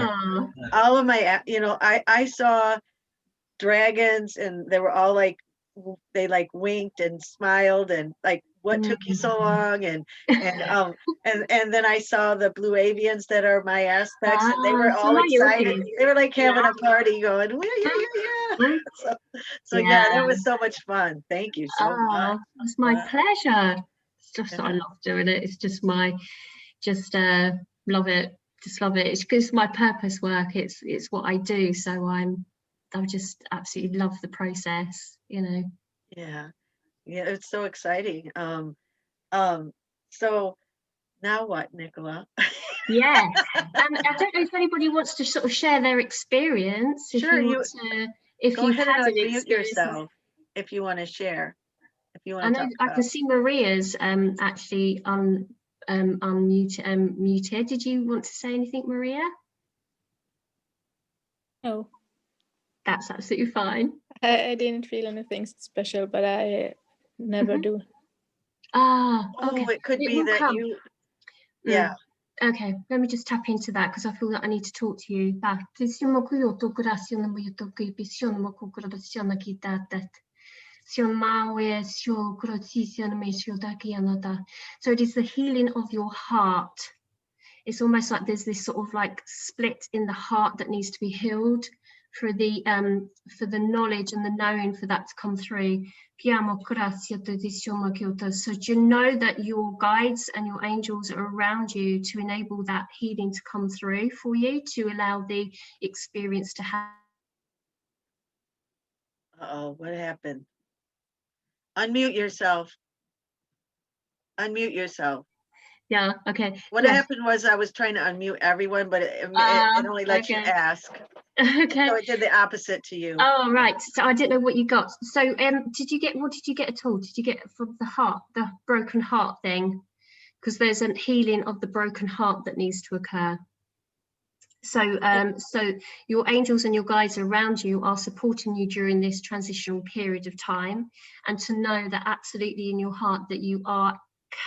All of my, I saw dragons, and they were all like, they like winked and smiled and like, what took you so long? And then I saw the blue avians that are my aspects, and they were all excited. They were like having a party going, yeah. So yeah, that was so much fun. Thank you so much. It's my pleasure. It's just I love doing it. It's just love it. Just love it. It's my purpose work. It's what I do. So I just absolutely love the process, Yeah, it's so exciting. So now what, Nicola? Yeah, I don't know if anybody wants to sort of share their experience. Sure, if go you've ahead had and an unmute experience. yourself if you want to share. If you want to talk I can see Maria's actually muted. Did you want to say anything, Maria? No. That's absolutely fine. I didn't feel anything special, but I never do. Okay. It could be that come. you. Yeah. Okay, let me just tap into that because I feel that I need to talk to you back. So it is the healing of your heart. It's almost like there's this sort of like split in the heart that needs to be healed for the knowledge and the knowing for that to come through. So do you know that your guides and your angels are around you to enable that healing to come through for you, to allow the experience to happen? Uh-oh, what happened? Unmute yourself. Unmute yourself. Yeah, okay. What happened was I was trying to unmute everyone, but it only lets you ask. Okay. So it did the opposite to you. Oh, right. So I didn't know what you got. So what did you get at all? Did you get from the heart, the broken heart thing? Because there's a healing of the broken heart that needs to occur. So so your angels and your guides around you are supporting you during this transitional period of time, and to know that absolutely in your heart that you are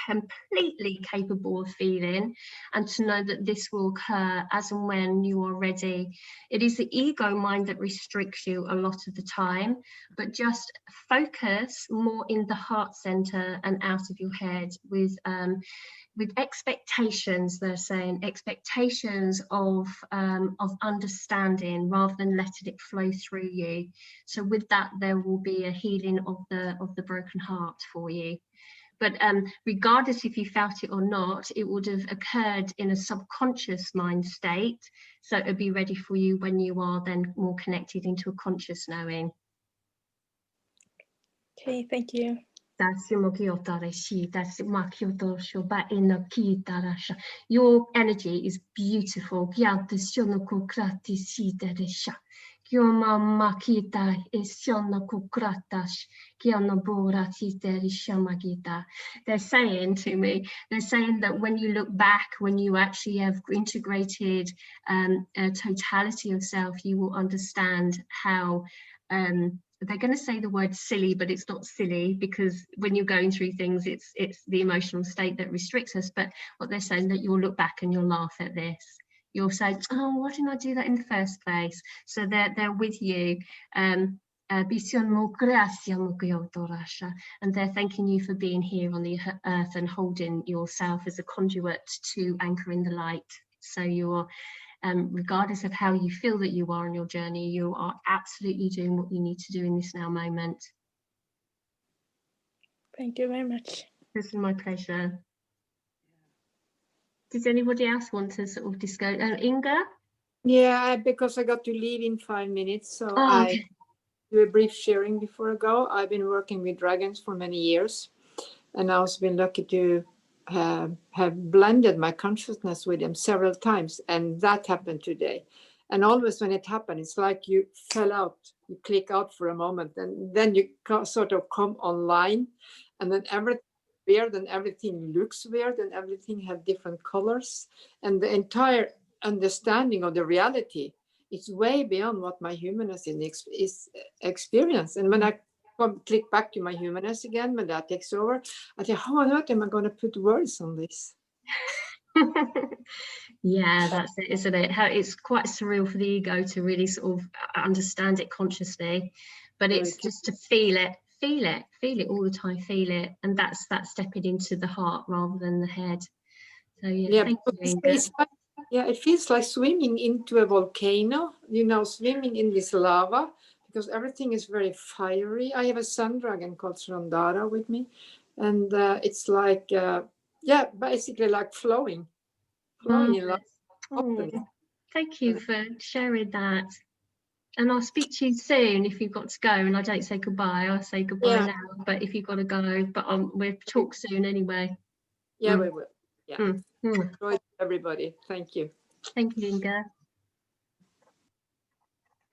completely capable of feeling, and to know that this will occur as and when you are ready. It is the ego mind that restricts you a lot of the time, but just focus more in the heart center and out of your head with expectations. They're saying expectations of understanding rather than letting it flow through you. So with that, there will be a healing of the broken heart for you. But regardless if you felt it or not, it would have occurred in a subconscious mind state. So it'll be ready for you when you are then more connected into a conscious knowing. Okay, thank you. Your energy is beautiful. They're saying to me, they're saying that when you look back, when you actually have integrated a totality of self, you will understand how they're going to say the word silly, but it's not silly, because when you're going through things, it's the emotional state that restricts us. But what they're saying, that you'll look back and you'll laugh at this. You'll say, oh, why didn't I do that in the first place? So they're with you. And they're thanking you for being here on the earth and holding yourself as a conduit to anchor in the light. So you're regardless of how you feel that you are on your journey, you are absolutely doing what you need to do in this now moment. Thank you very much. This is my pleasure. Does anybody else want to sort of discuss? Inga? Yeah, because I got to leave in 5 minutes, so I do a brief sharing before I go. I've been working with dragons for many years, and I've also been lucky to have blended my consciousness with them several times, and that happened today. And always when it happened, it's like you fell out, you click out for a moment, and then you sort of come online, and then everything weird and everything looks weird and everything have different colors, and the entire understanding of the reality is way beyond what my humanness is experience. And when I click back to my humanness again, when that takes over, I think, how on earth am I going to put words on this? Yeah, that's it, isn't it? How it's quite surreal for the ego to really sort of understand it consciously, but it's just to feel it all the time, feel it, and that's stepping into the heart rather than the head. So yeah, thank you, Inga. Yeah, it feels like swimming into a volcano, you know, swimming in this lava, because everything is very fiery. I have a sun dragon called Srandara with me, and it's like, yeah, basically like flowing in lava. Oh, thank you for sharing that. And I'll speak to you soon if you've got to go. And I don't say goodbye, I'll say goodbye now. But if you've got to go, but we'll talk soon anyway. Yeah, we will. Yeah. Enjoy, everybody. Thank you. Thank you, Inga.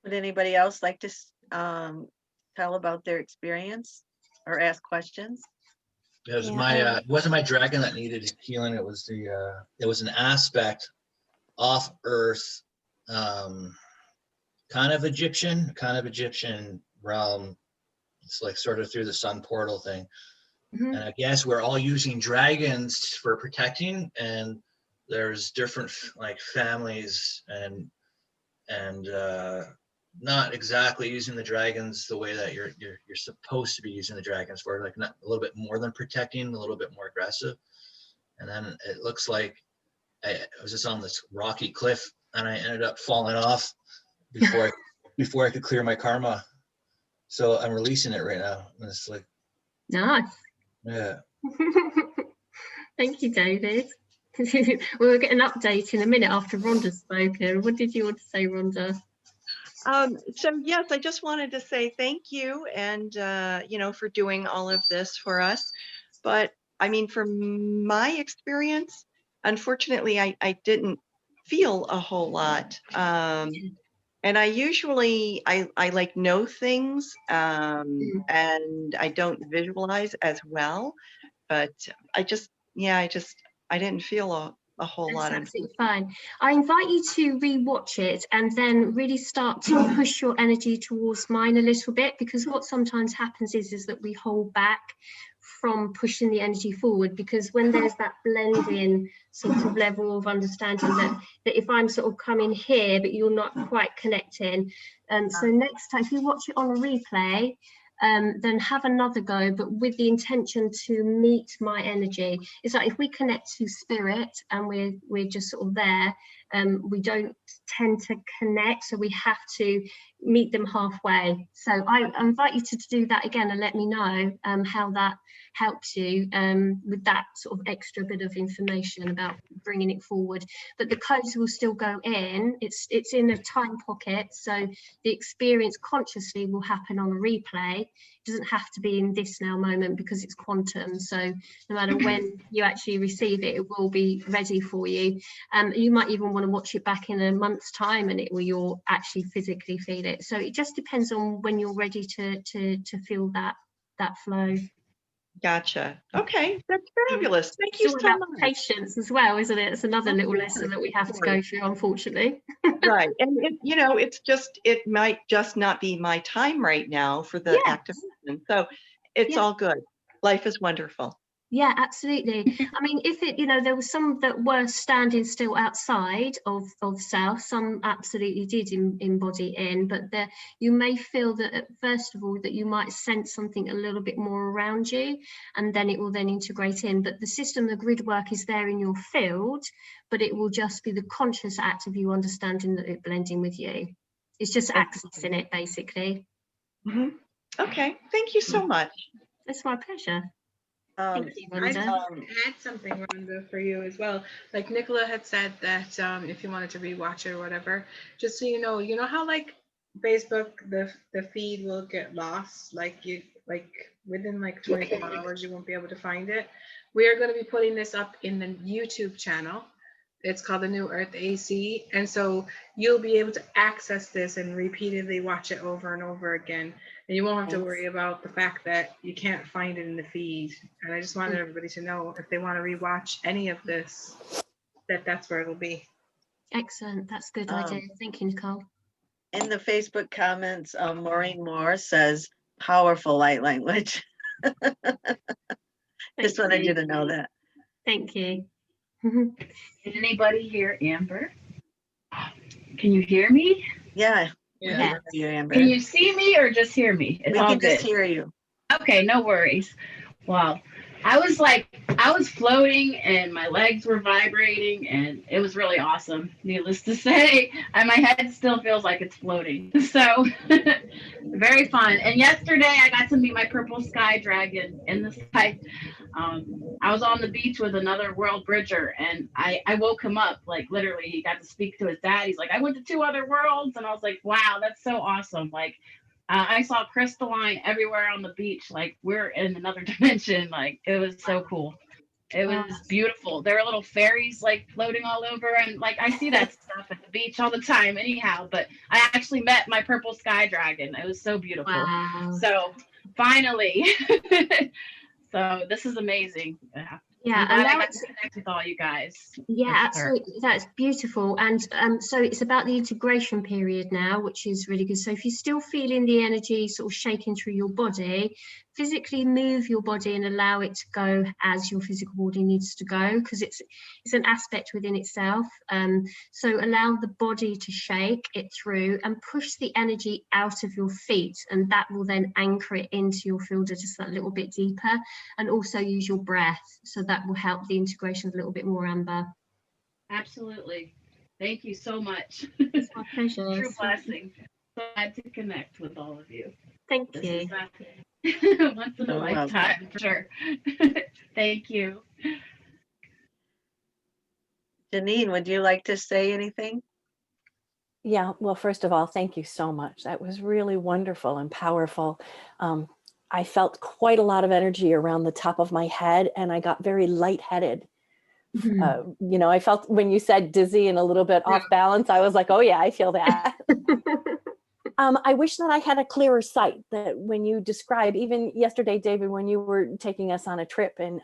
Would anybody else like to tell about their experience or ask questions? It was it wasn't my dragon that needed healing. It was it was an aspect off Earth, kind of Egyptian realm. It's like sort of through the sun portal thing. And I guess we're all using dragons for protecting, and there's different like families and not exactly using the dragons the way that you're supposed to be using the dragons for, like not a little bit more than protecting, a little bit more aggressive. And then it looks like I was just on this rocky cliff and I ended up falling off before I could clear my karma. So I'm releasing it right now. And it's like nice. Yeah. Thank you, David. We'll get an update in a minute after Rhonda's spoken. What did you want to say, Rhonda? So yes, I just wanted to say thank you and, you know, for doing all of this for us. But I mean, from my experience, unfortunately, I didn't feel a whole lot. And I usually, I like know things and I don't visualize as well, but I didn't feel a whole lot. That's absolutely fine. I invite you to re-watch it and then really start to push your energy towards mine a little bit, because what sometimes happens is that we hold back from pushing the energy forward, because when there's that blending sort of level of understanding that if I'm sort of coming here but you're not quite connecting, so next time if you watch it on a replay, then have another go, but with the intention to meet my energy. It's like if we connect to spirit and we're just sort of there, we don't tend to connect, so we have to meet them halfway. So I invite you to do that again and let me know how that helps you with that sort of extra bit of information about bringing it forward. But the codes will still go in. It's in a time pocket, so the experience consciously will happen on a replay. It doesn't have to be in this now moment because it's quantum, so no matter when you actually receive it, it will be ready for you. You might even want to watch it back in a month's time and you'll actually physically feel it. So it just depends on when you're ready to feel that flow. Gotcha. Okay, that's fabulous. Thank you so much. Patience as well, isn't it? It's another little lesson that we have to go through, unfortunately. Right, and you know, it might just not be my time right now for the activation, so it's all good. Life is wonderful. Yeah, absolutely. I mean, if it, there were some that were standing still outside of self, some absolutely did embody in, but you may feel that first of all that you might sense something a little bit more around you, and then it will then integrate in. But the system, the grid work is there in your field, but it will just be the conscious act of you understanding that it's blending with you. It's just accessing it, basically. Okay, thank you so much. It's my pleasure. Thank you, Rhonda. I just want to add something, Rhonda, for you as well. Like Nicola had said that if you wanted to rewatch it or whatever, just so you know how like Facebook, the feed will get lost, like within like 24 hours you won't be able to find it. We are going to be putting this up in the YouTube channel. It's called the New Earth AC. And so you'll be able to access this and repeatedly watch it over and over again. And you won't have to worry about the fact that you can't find it in the feed. And I just wanted everybody to know if they want to rewatch any of this, that's where it'll be. Excellent. That's a good idea. Thank you, Nicole. In the Facebook comments, Maureen Moore says, powerful light language. Just wanted you to know that. Thank you. Can anybody hear Amber? Can you hear me? Yeah. Yeah. You, Amber. Can you see me or just hear me? It's We all can good. just hear you. Okay, no worries. Wow. I was floating and my legs were vibrating and it was really awesome. Needless to say, and my head still feels like it's floating. So very fun. And yesterday I got to meet my purple sky dragon in the sky. I was on the beach with another world bridger and I woke him up, like literally he got to speak to his dad. He's like, I went to 2 other worlds. And I was like, wow, that's so awesome. Like, I saw crystalline everywhere on the beach. Like we're in another dimension. Like it was so cool. It was beautiful. There were little fairies like floating all over. And like, I see that stuff at the beach all the time anyhow, but I actually met my purple sky dragon. It was so beautiful. Wow. So finally, so this is amazing. Yeah, I'm glad and I now got to connect with all you guys. yeah, For sure. absolutely. That's beautiful. And so it's about the integration period now, which is really good. So if you're still feeling the energy sort of shaking through your body, physically move your body and allow it to go as your physical body needs to go, because it's an aspect within itself. So allow the body to shake it through and push the energy out of your feet, and that will then anchor it into your field just that little bit deeper. And also use your breath, so that will help the integration a little bit more, Amber. Absolutely. Thank you so much. It's my pleasure. True blessing. So glad to connect with all of you. Thank This you. is once in a You're lifetime, for sure. Thank you. Janine, would you like to say anything? Yeah, well, first of all, thank you so much. That was really wonderful and powerful. I felt quite a lot of energy around the top of my head and I got very lightheaded. You know, I felt when you said dizzy and a little bit off balance, I was like, oh yeah, I feel that. I wish that I had a clearer sight, that when you describe, even yesterday, David, when you were taking us on a trip and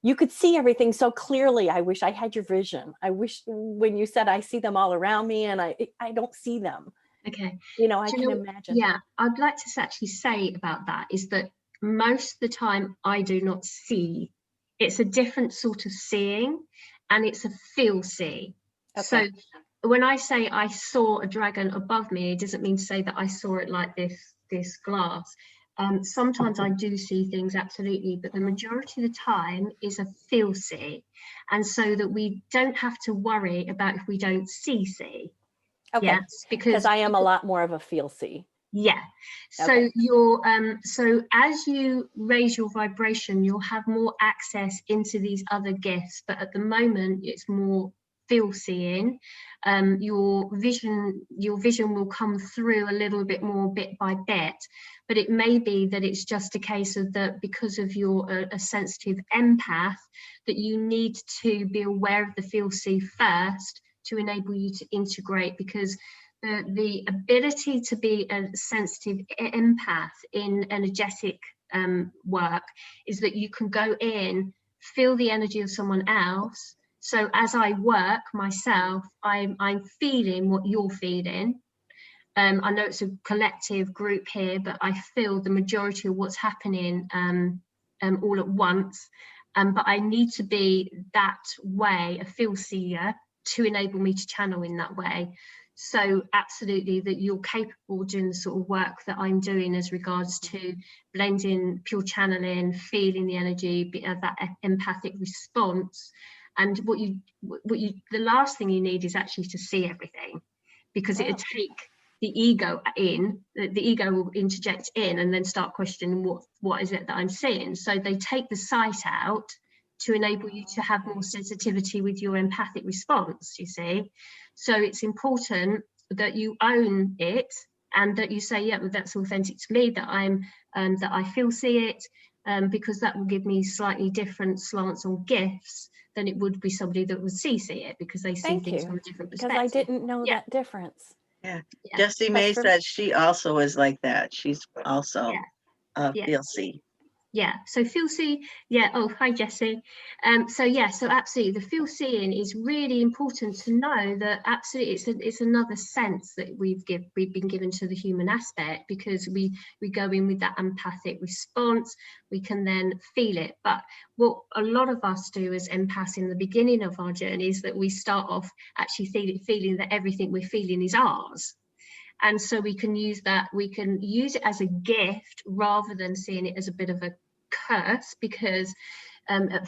you could see everything so clearly. I wish I had your vision. I wish when you said, I see them all around me and I don't see them. Okay. You know, I can imagine. Yeah, I'd like to actually say about that is that most of the time I do not see. It's a different sort of seeing, and it's a feel see. Okay. So when I say I saw a dragon above me, it doesn't mean to say that I saw it like this glass. Sometimes I do see things, absolutely, but the majority of the time is a feel see. And so that we don't have to worry about if we don't see. Okay. Yes, because I am a lot more of a feel see. Yeah. So okay. So as you raise your vibration, you'll have more access into these other gifts. But at the moment, it's more feel seeing. Your vision will come through a little bit more bit by bit. But it may be that it's just a case of that because of your a sensitive empath, that you need to be aware of the feel see first to enable you to integrate, because the ability to be a sensitive empath in energetic work is that you can go in, feel the energy of someone else. So as I work myself, I'm feeling what you're feeling. I know it's a collective group here, but I feel the majority of what's happening all at once. But I need to be that way, a feel seer, to enable me to channel in that way. So absolutely that you're capable of doing the sort of work that I'm doing as regards to blending, pure channeling, feeling the energy, that empathic response. And the last thing you need is actually to see everything, because it'll take the ego in, the ego will interject in and then start questioning what is it that I'm seeing. So they take the sight out to enable you to have more sensitivity with your empathic response, you see. So it's important that you own it and that you say, yeah, well, that's authentic to me, that that I feel see it, because that will give me slightly different slants on gifts than it would be somebody that would see it, because they see Thank things you, from a different because perspective. I didn't know Yeah. that difference. Yeah. Yeah. Jessie May for- says she also is like that. She's also Yeah. feel see. Yeah, so feel see, yeah, oh, hi Jessie. So yeah, so absolutely, the feel seeing is really important to know that absolutely it's another sense that we've been given to the human aspect, because we go in with that empathic response, we can then feel it. But what a lot of us do as empaths in the beginning of our journey is that we start off actually feeling that everything we're feeling is ours. And so we can use it as a gift rather than seeing it as a bit of a curse, because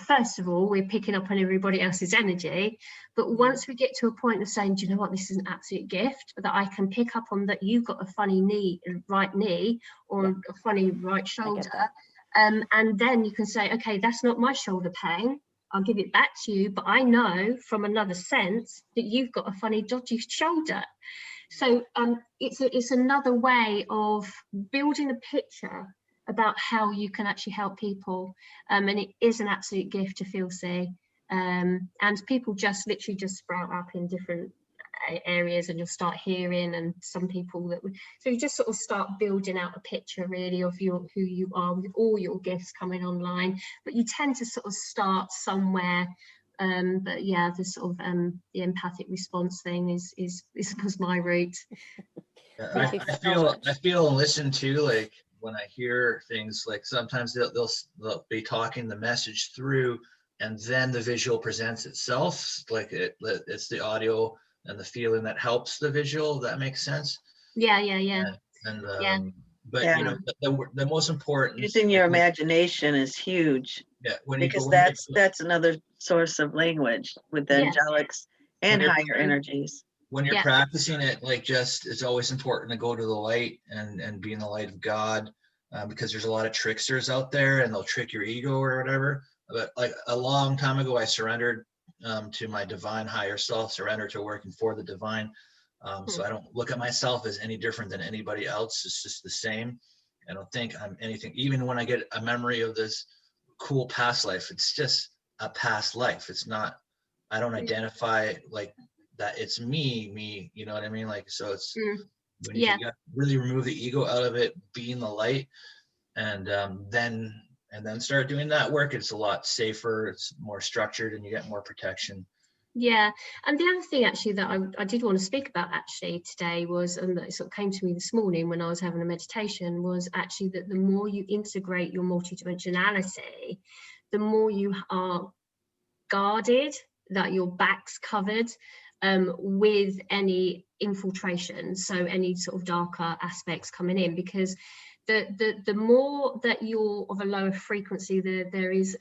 first of all, we're picking up on everybody else's energy. But once we get to a point of saying, do you know what, this is an absolute gift, that I can pick up on that you've got a funny right knee or a funny right shoulder. And then you can say, okay, that's not my shoulder pain. I'll give it back to you. But I know from another sense that you've got a funny dodgy shoulder. So it's another way of building a picture about how you can actually help people, and it is an absolute gift to feel see, and people just literally just sprout up in different areas, and you'll start hearing, and some people so you just sort of start building out a picture really of who you are with all your gifts coming online. But you tend to sort of start somewhere. But yeah, the sort of the empathic response thing was my route. Yeah, I feel and listen to, like, when I hear things, like sometimes they'll be talking the message through, and then the visual presents itself. Like it's the audio and the feeling that helps the visual. That makes sense. Yeah. But Yeah. you know, the most important, Using your imagination is huge. Yeah, because that's another source of language with the angelics and higher energies. When you're practicing it, like, just, it's always important to go to the light and be in the light of God, because there's a lot of tricksters out there, and they'll trick your ego or whatever. But like a long time ago, I surrendered to my divine higher self, surrender to working for the divine. So I don't look at myself as any different than anybody else. It's just the same. I don't think I'm anything. Even when I get a memory of this cool past life, it's just a past life. It's not, I don't identify like that it's me, you know what I mean? Like, so it's when you really remove the ego out of it, be in the light, and then start doing that work, it's a lot safer, it's more structured, and you get more protection. Yeah, and the other thing actually that I did want to speak about actually today was, and that sort of came to me this morning when I was having a meditation, was actually that the more you integrate your multidimensionality, the more you are guarded, that your back's covered with any infiltration, so any sort of darker aspects coming in, because the more that you're of a lower frequency, there is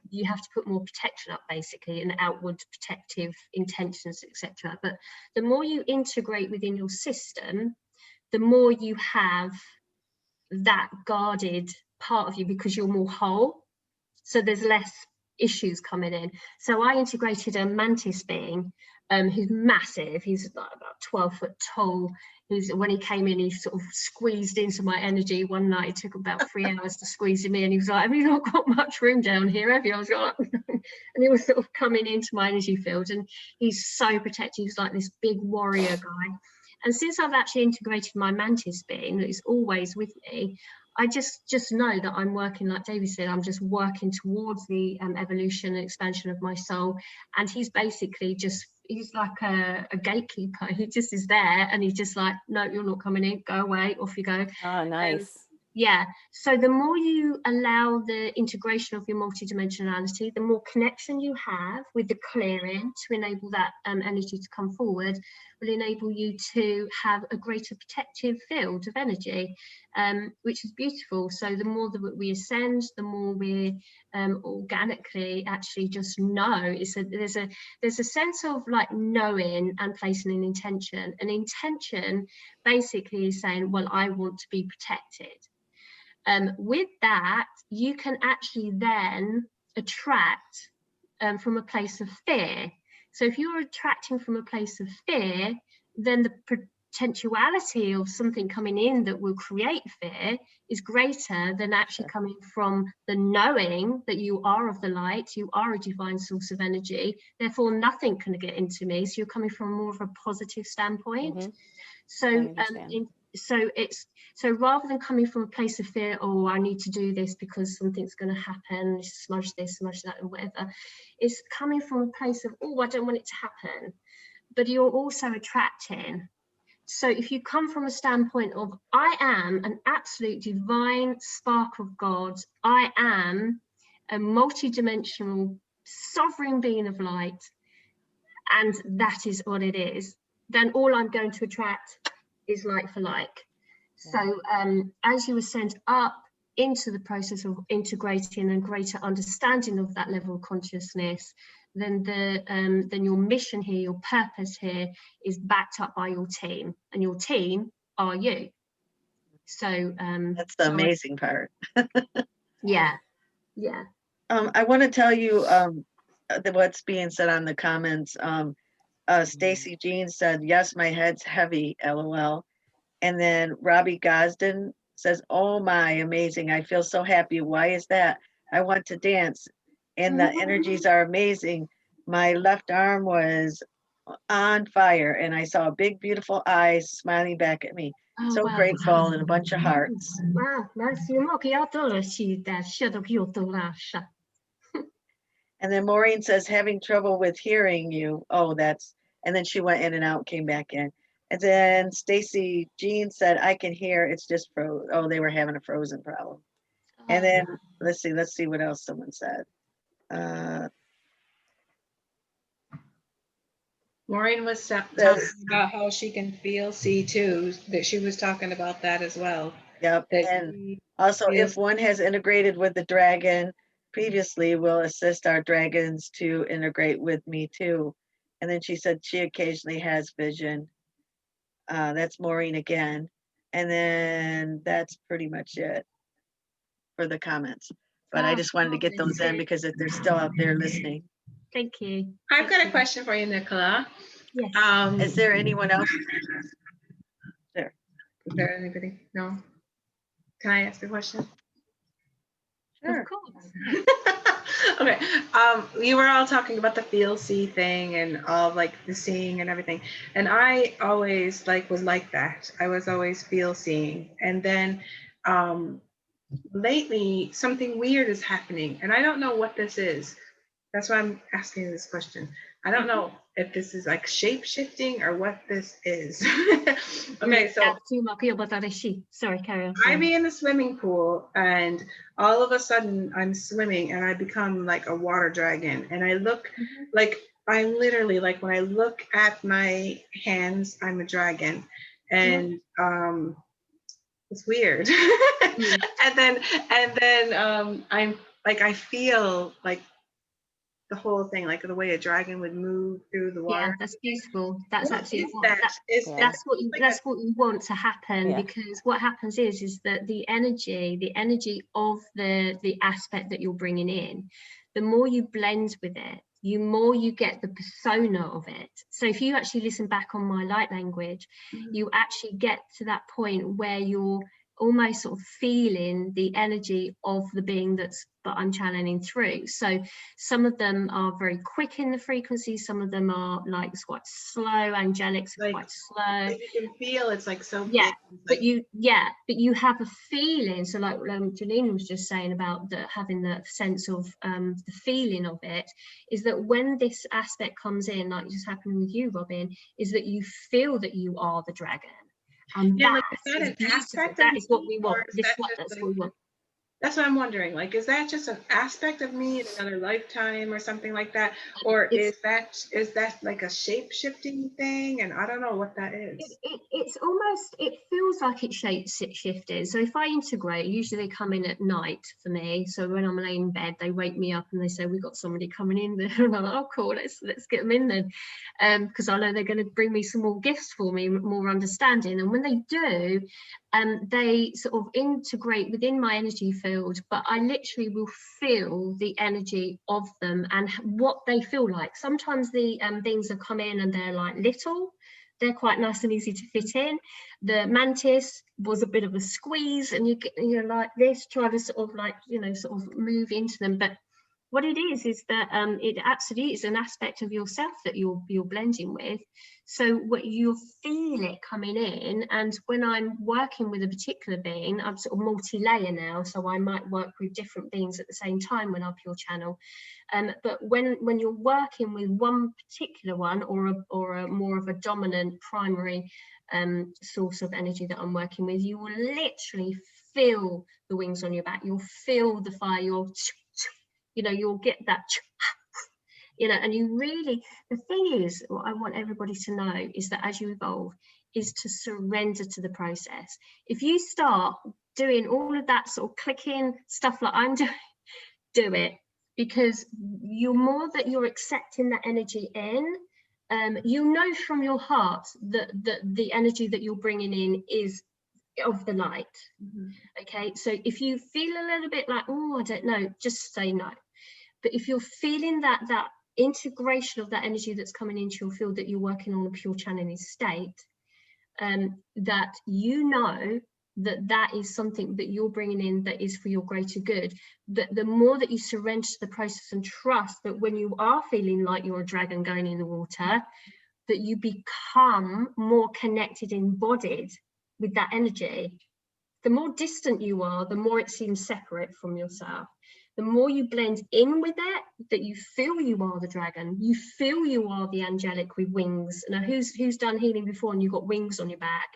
you have to put more protection up, basically, and outward protective intentions, etc. But the more you integrate within your system, the more you have that guarded part of you, because you're more whole, so there's less issues coming in. So I integrated a mantis being who's massive. He's like about 12 foot tall. When he came in, he sort of squeezed into my energy one night. It took about 3 hours to squeeze him in. He was like, have you not got much room down here, have you? I was like, and he was sort of coming into my energy field, and he's so protective. He's like this big warrior guy. And since I've actually integrated my mantis being that is always with me, I just know that I'm working, like David said, I'm just working towards the evolution and expansion of my soul. And he's basically he's like a gatekeeper. He just is there, and he's just like, no, you're not coming in, go away, off you go. Oh, nice. Yeah, so the more you allow the integration of your multidimensionality, the more connection you have with the clearing to enable that energy to come forward, will enable you to have a greater protective field of energy, which is beautiful. So the more that we ascend, the more we organically actually just know. There's a sense of like knowing and placing an intention. An intention basically is saying, well, I want to be protected. With that, you can actually then attract from a place of fear. So if you're attracting from a place of fear, then the potentiality of something coming in that will create fear is greater than actually coming from the knowing that you are of the light, you are a divine source of energy, therefore nothing can get into me. So you're coming from more of a positive standpoint. So so rather than coming from a place of fear, oh, I need to do this because something's going to happen, smudge this, smudge that, and whatever, it's coming from a place of, oh, I don't want it to happen. But you're also attracting. So if you come from a standpoint of, I am an absolute divine spark of God, I am a multidimensional sovereign being of light, and that is what it is, then all I'm going to attract is like for like. So as you ascend up into the process of integrating and greater understanding of that level of consciousness, then then your mission here, your purpose here, is backed up by your team, and your team are you. So that's the amazing part. Yeah. I want to tell you what's being said on the comments. Stacy Jean said, yes, my head's heavy, LOL. And then Robbie Gosden says, oh my, amazing. I feel so happy. Why is that? I want to dance. And the energies are amazing. My left arm was on fire and I saw big, beautiful eyes smiling back at me. Oh, so wow. grateful, and a bunch of hearts. Wow, merci. And then Maureen says, having trouble with hearing you. Oh, and then she went in and out, came back in. And then Stacy Jean said, I can hear, it's just froze. Oh, they were having a frozen problem. And then let's see what else someone said. Maureen was talking about how she can feel, see too, that she was talking about that as well. Yep. And also, if one has integrated with the dragon previously, will assist our dragons to integrate with me too. And then she said she occasionally has vision. That's Maureen again. And then that's pretty much it for the comments. But I just wanted to get those in because if they're still out there listening. Thank you. I've got a question for you, Nicola. Yes. Is there anyone else? There. Is there anybody? No? Can I ask a question? Sure. Of course. Okay. We were all talking about the feel see thing and all like the seeing and everything. And I always was like that. I was always feel seeing. And then lately something weird is happening and I don't know what this is. That's why I'm asking this question. I don't know if this is like shape shifting or what this is. Okay, so sorry, carry on. I be in the swimming pool and all of a sudden I'm swimming and I become like a water dragon and I look like I'm literally like when I look at my hands, I'm a dragon and it's weird. and then I'm like I feel like the whole thing, like the way a dragon would move through the water. Yeah, that's beautiful. That's What absolutely is that? that's what you want to happen, because what happens is that the energy of the aspect that you're bringing in, the more you blend with it, the more you get the persona of it. So if you actually listen back on my light language, you actually get to that point where you're almost sort of feeling the energy of the being that I'm channeling through. So some of them are very quick in the frequency, some of them are like quite slow, angelics are quite slow. You can feel it's like so yeah, big. but you have a feeling. So like Janine was just saying about having the sense of the feeling of it, is that when this aspect comes in, like just happening with you, Robin, is that you feel that you are the dragon. And yeah, that is what we want. That's what we want. That's what I'm wondering. Like, is that just an aspect of me in another lifetime or something like that? Or is that like a shape-shifting thing? And I don't know what that is. It's almost, it feels like it's shape-shifted. So if I integrate, usually they come in at night for me. So when I'm laying in bed, they wake me up and they say, we've got somebody coming in there. And I'm like, oh, cool, let's get them in then. Because I know they're going to bring me some more gifts for me, more understanding. And when they do, they sort of integrate within my energy field, but I literally will feel the energy of them and what they feel like. Sometimes the beings have come in and they're like little, they're quite nice and easy to fit in. The mantis was a bit of a squeeze, and you're like this, try to sort of like, you know, sort of move into them. But what it is that it absolutely is an aspect of yourself that you're blending with. So what you feel it coming in, and when I'm working with a particular being, I'm sort of multi-layer now, so I might work with different beings at the same time when I pure channel. But when you're working with one particular one, or a more of a dominant primary source of energy that I'm working with, you will literally feel the wings on your back. You'll feel the fire. You'll get that, you know, and you really, the thing is, what I want everybody to know is that as you evolve, is to surrender to the process. If you start doing all of that sort of clicking stuff like I'm doing, do it, because you're more that you're accepting that energy in. You know from your heart that the energy that you're bringing in is of the light. Okay, so if you feel a little bit like, oh, I don't know, just say no. But if you're feeling that integration of that energy that's coming into your field, that you're working on a pure channeling state, that you know that is something that you're bringing in that is for your greater good, that the more that you surrender to the process and trust that when you are feeling like you're a dragon going in the water, that you become more connected, embodied with that energy. The more distant you are, the more it seems separate from yourself. The more you blend in with it, that you feel you are the dragon, you feel you are the angelic with wings. Now, who's done healing before and you've got wings on your back?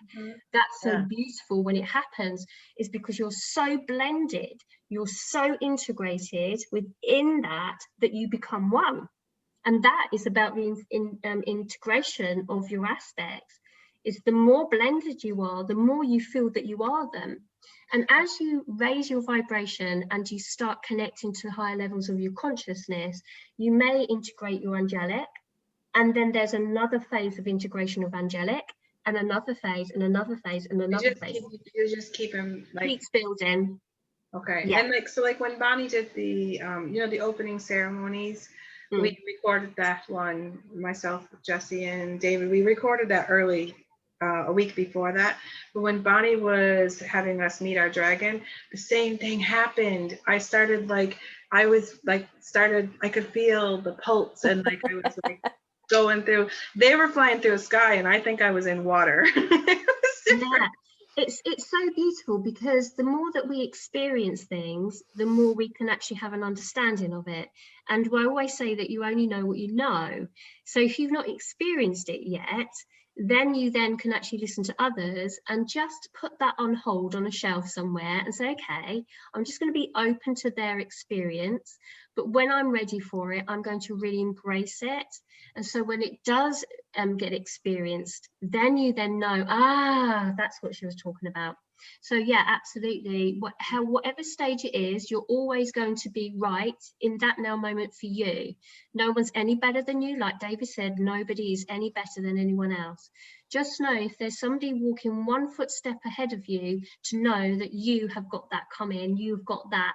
That's so beautiful when it happens, is because you're so blended, you're so integrated within that you become one. And that is about the integration of your aspects. It's the more blended you are, the more you feel that you are them. And as you raise your vibration and you start connecting to higher levels of your consciousness, you may integrate your angelic. And then there's another phase of integration of angelic, and another phase, and another phase, and another phase. You just keep them like... Keeps building. Okay. Yeah. And like when Bonnie did the, the opening ceremonies, we recorded that one, myself, Jesse, and David, we recorded that early, a week before that. But when Bonnie was having us meet our dragon, the same thing happened. I started I could feel the pulse, and like I was like going through, they were flying through the sky and I think I was in water. Yeah. It's so beautiful, because the more that we experience things, the more we can actually have an understanding of it. And I always say that you only know what you know. So if you've not experienced it yet, then you can actually listen to others and just put that on hold on a shelf somewhere and say, okay, I'm just going to be open to their experience, but when I'm ready for it, I'm going to really embrace it. And so when it does get experienced, then you know, that's what she was talking about. So yeah, absolutely. Whatever stage it is, you're always going to be right in that now moment for you. No one's any better than you. Like David said, nobody is any better than anyone else. Just know if there's somebody walking one footstep ahead of you, to know that you have got that coming. You've got that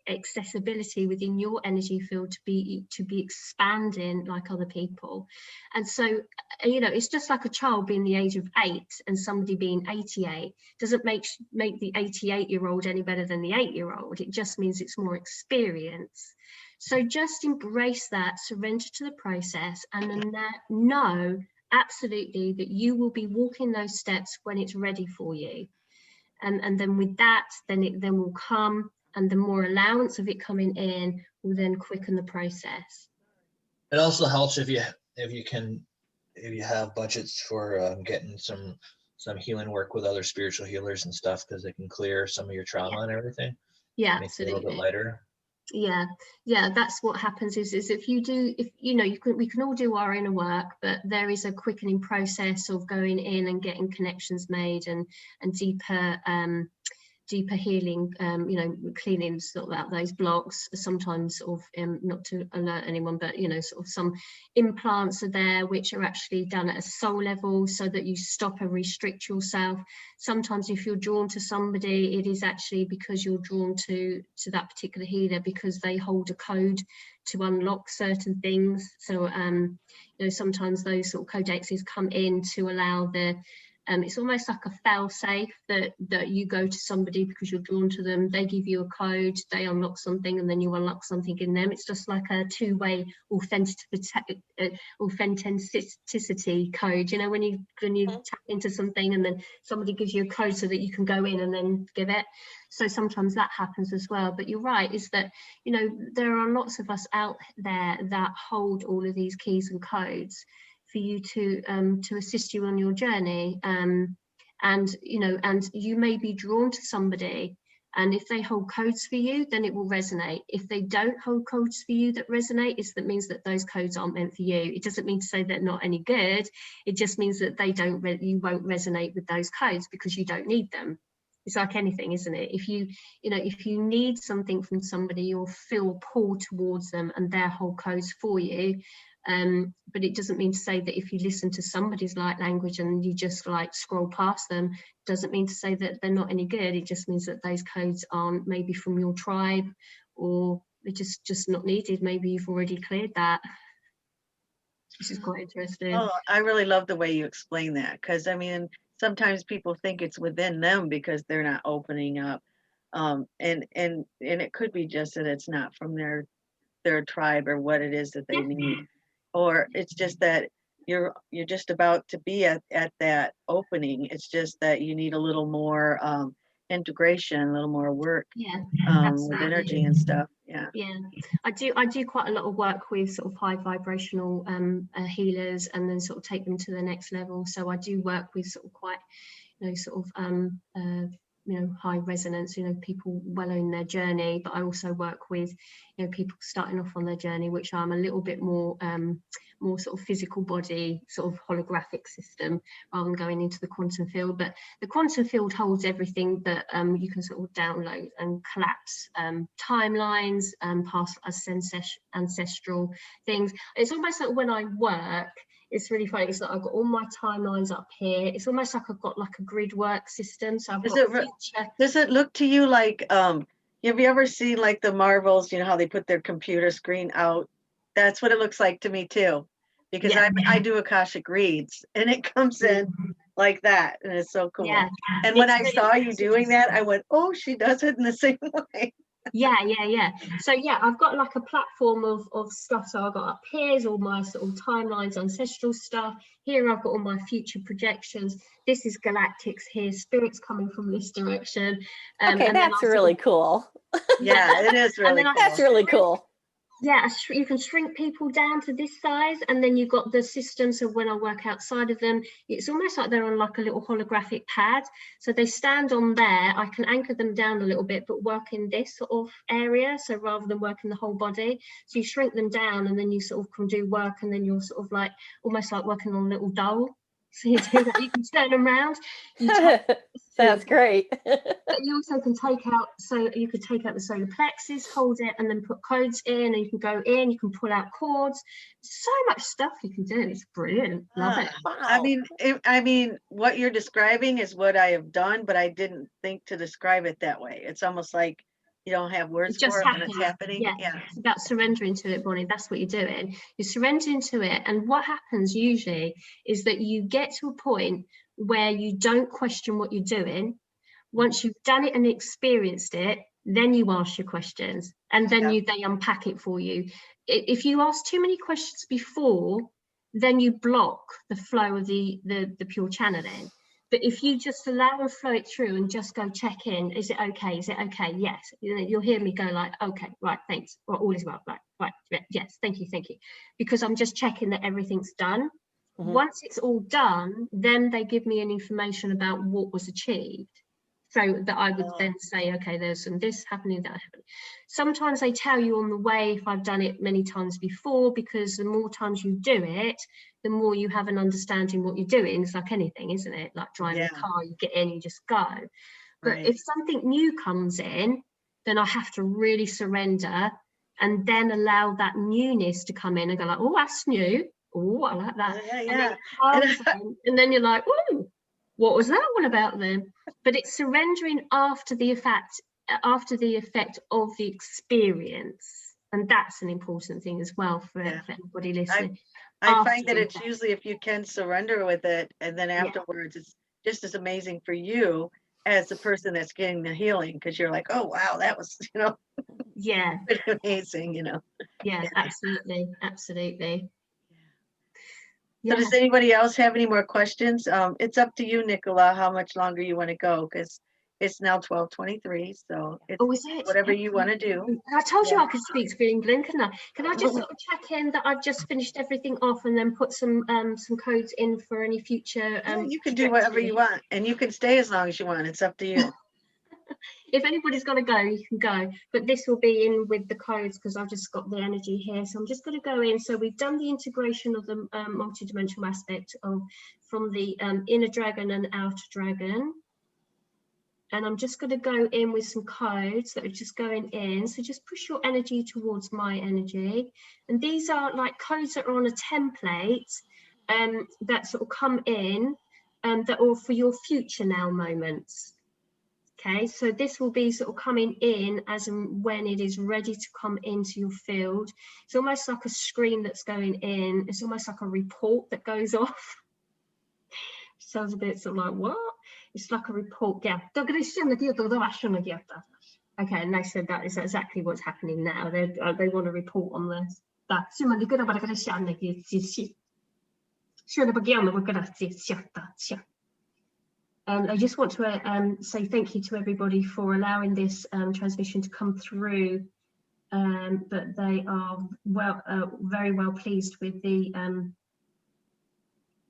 accessibility within your energy field to be expanding like other people. And so, it's just like a child being the age of 8 and somebody being 88 doesn't make the 88-year-old any better than the 8-year-old. It just means it's more experience. So just embrace that, surrender to the process, and then know absolutely that you will be walking those steps when it's ready for you. And then with that, then it will come, and the more allowance of it coming in will then quicken the process. It also helps if you have budgets for getting some healing work with other spiritual healers and stuff, because it can clear some of your trauma and everything. Yeah, Makes it absolutely. a little bit lighter. Yeah, that's what happens is if you we can all do our inner work, but there is a quickening process of going in and getting connections made and deeper deeper healing, you know, cleaning sort of out those blocks, sometimes sort of, not to alert anyone, but, you know, sort of some implants are there which are actually done at a soul level so that you stop and restrict yourself. Sometimes if you're drawn to somebody, it is actually because you're drawn to that particular healer because they hold a code to unlock certain things. So, you know, sometimes those sort of codexes come in to allow the, it's almost like a fail safe that you go to somebody because you're drawn to them, they give you a code, they unlock something, and then you unlock something in them. It's just like a two-way authenticity code, you know, when you tap into something and then somebody gives you a code so that you can go in and then give it. So sometimes that happens as well. But you're right, is that, you know, there are lots of us out there that hold all of these keys and codes for you to assist you on your journey, and you know, and you may be drawn to somebody, and if they hold codes for you, then it will resonate. If they don't hold codes for you that resonate, that means that those codes aren't meant for you. It doesn't mean to say they're not any good. It just means that they don't, you won't resonate with those codes because you don't need them. It's like anything, isn't it? If you know, if you need something from somebody, you'll feel pulled towards them and their whole codes for you. But it doesn't mean to say that if you listen to somebody's light language and you just like scroll past them, doesn't mean to say that they're not any good. It just means that those codes aren't maybe from your tribe, or they're just not needed. Maybe you've already cleared that. This is quite interesting. Oh, I really love the way you explain that, because I mean, sometimes people think it's within them because they're not opening up, and it could be just that it's not from their tribe or what it is that they need, or it's just that you're just about to be at that opening. It's just that you need a little more integration, a little more work, with energy and stuff. Yeah, I do quite a lot of work with sort of high vibrational healers, and then sort of take them to the next level. So I do work with sort of quite, you know, sort of you know, high resonance, you know, people well on their journey. But I also work with, you know, people starting off on their journey, which I'm a little bit more more sort of physical body, sort of holographic system, rather than going into the quantum field. But the quantum field holds everything that you can sort of download and collapse timelines and past ancestral things. It's almost like when I work, it's really funny. It's like I've got all my timelines up here. It's almost like I've got like a grid work system. So I've got future. Does it look to you like, have you ever seen like the Marvels, you know, how they put their computer screen out? That's what it looks like to me too, because I do Akashic reads and it comes in like that, and it's so cool. Yeah. And when I saw you doing that, I went, oh, she does it in the same way. Yeah. So yeah, I've got like a platform of stuff. So I've got up here's all my sort of timelines, ancestral stuff. Here I've got all my future projections. This is galactics here, spirits coming from this direction. Okay, and that's really cool. Yeah, it is really cool. That's really cool. Yeah, you can shrink people down to this size, and then you've got the system. So when I work outside of them, it's almost like they're on like a little holographic pad. So they stand on there. I can anchor them down a little bit, but work in this sort of area. So rather than working the whole body, so you shrink them down, and then you sort of can do work, and then you're sort of like almost like working on a little doll. So you do that. You can turn them around. That's great. But you also can take out, so you could take out the solar plexus, hold it, and then put codes in, and you can go in, you can pull out cords. So much stuff you can do. It's brilliant. Love it. Wow. I mean, what you're describing is what I have done, but I didn't think to describe it that way. It's almost like you don't have words for it when it's happening. Yeah. It's about surrendering to it, Bonnie. That's what you're doing. You're surrendering to it. And what happens usually is that you get to a point where you don't question what you're doing. Once you've done it and experienced it, then you ask your questions, and then they unpack it for you. If you ask too many questions before, then you block the flow of the pure channeling. But if you just allow and flow it through and just go check in, is it okay? Is it okay? Yes. You'll hear me go like, okay, right, thanks. Well, all is well. Right, yes, thank you. Because I'm just checking that everything's done. Mm-hmm. Once it's all done, then they give me an information about what was achieved. So that I would then say, okay, there's some this happening, that happening. Sometimes they tell you on the way if I've done it many times before, because the more times you do it, the more you have an understanding what you're doing. It's like anything, isn't it? Like driving a car, you get in, you just go. But Right. if something new comes in, then I have to really surrender and then allow that newness to come in and go like, oh, that's new. Oh, I like that. Yeah, And, yeah. then it comes in, and then you're like, oh, what was that all about then? But it's surrendering after the effect of the experience. And that's an important thing as well for anybody listening. I find that After it's usually if you can surrender with it, and then afterwards it's just as amazing for you as the person that's getting the healing, because you're like, oh wow, that was, you know, pretty amazing, you know. Absolutely. So does anybody else have any more questions? It's up to you, Nicola, how much longer you want to go, because it's now 12:23, so it's whatever you want to do. I told you I could speak for England, couldn't I? Can I just sort of check in that I've just finished everything off and then put some codes in for any future? You can do whatever you want, and you can stay as long as you want. It's up to you. If anybody's got to go, you can go. But this will be in with the codes because I've just got the energy here. So I'm just going to go in. So we've done the integration of the multidimensional aspect from the inner dragon and outer dragon. And I'm just going to go in with some codes that are just going in. So just push your energy towards my energy. And these are like codes that are on a template that sort of come in that are for your future now moments. Okay, so this will be sort of coming in as and when it is ready to come into your field. It's almost like a screen that's going in. It's almost like a report that goes off. Sounds a bit sort of like, what? It's like a report. Yeah. Okay, and they said that is exactly what's happening now. They want to report on this. I just want to say thank you to everybody for allowing this transmission to come through. But they are very well pleased with the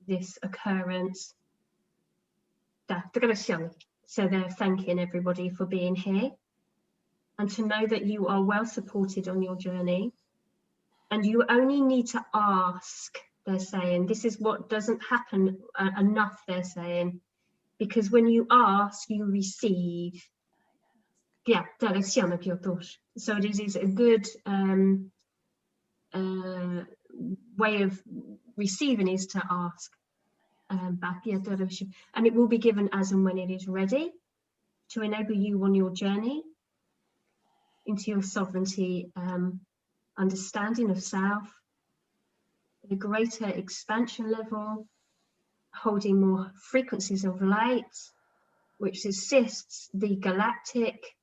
this occurrence. So they're thanking everybody for being here, and to know that you are well supported on your journey, and you only need to ask. They're saying this is what doesn't happen enough. They're saying, because when you ask, you receive. So it is a good way of receiving is to ask. And it will be given as and when it is ready to enable you on your journey into your sovereignty, understanding of self, a greater expansion level, holding more frequencies of light, which assists the galactic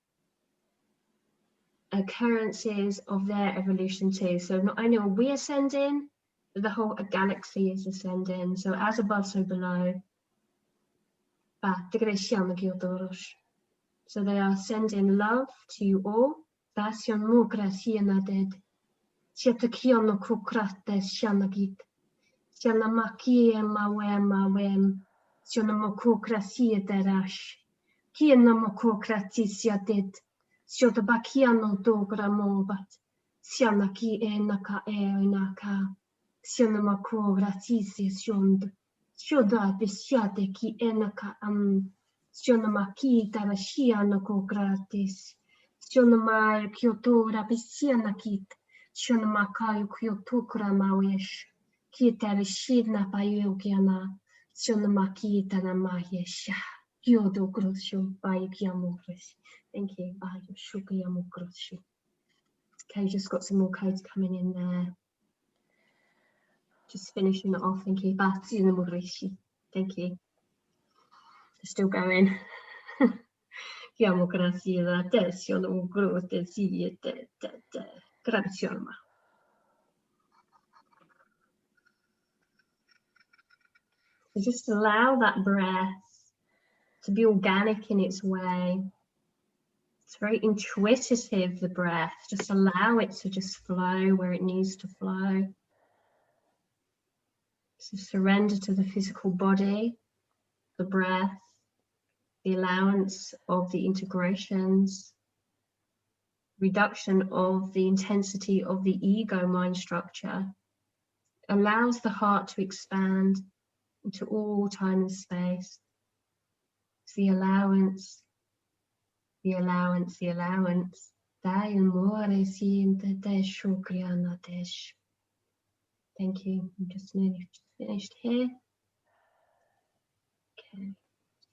occurrences of their evolution too. So not only are we ascending, but the whole galaxy is ascending. So as above, so below. So they are sending love to you all. Sionamaki tarashiana ko gratis. Sionamai kyotora bisianakit. Sionamakai kyotokra mawesh. Kitarishina payogiana. Sionamaki tanamayesha. Yodo grosho bayakiamokris. Thank you. Bayoshukiamokrishu. Okay, just got some more codes coming in there. Just finishing it off. Thank you. Thank you. Still going. So just allow that breath to be organic in its way. It's very intuitive, the breath. Just allow it to just flow where it needs to flow. So surrender to the physical body, the breath, the allowance of the integrations, reduction of the intensity of the ego mind structure, allows the heart to expand into all time and space. It's the allowance The allowance, the allowance. Dai amore siente te shukriana desh. Thank you. I'm just nearly finished here. Okay.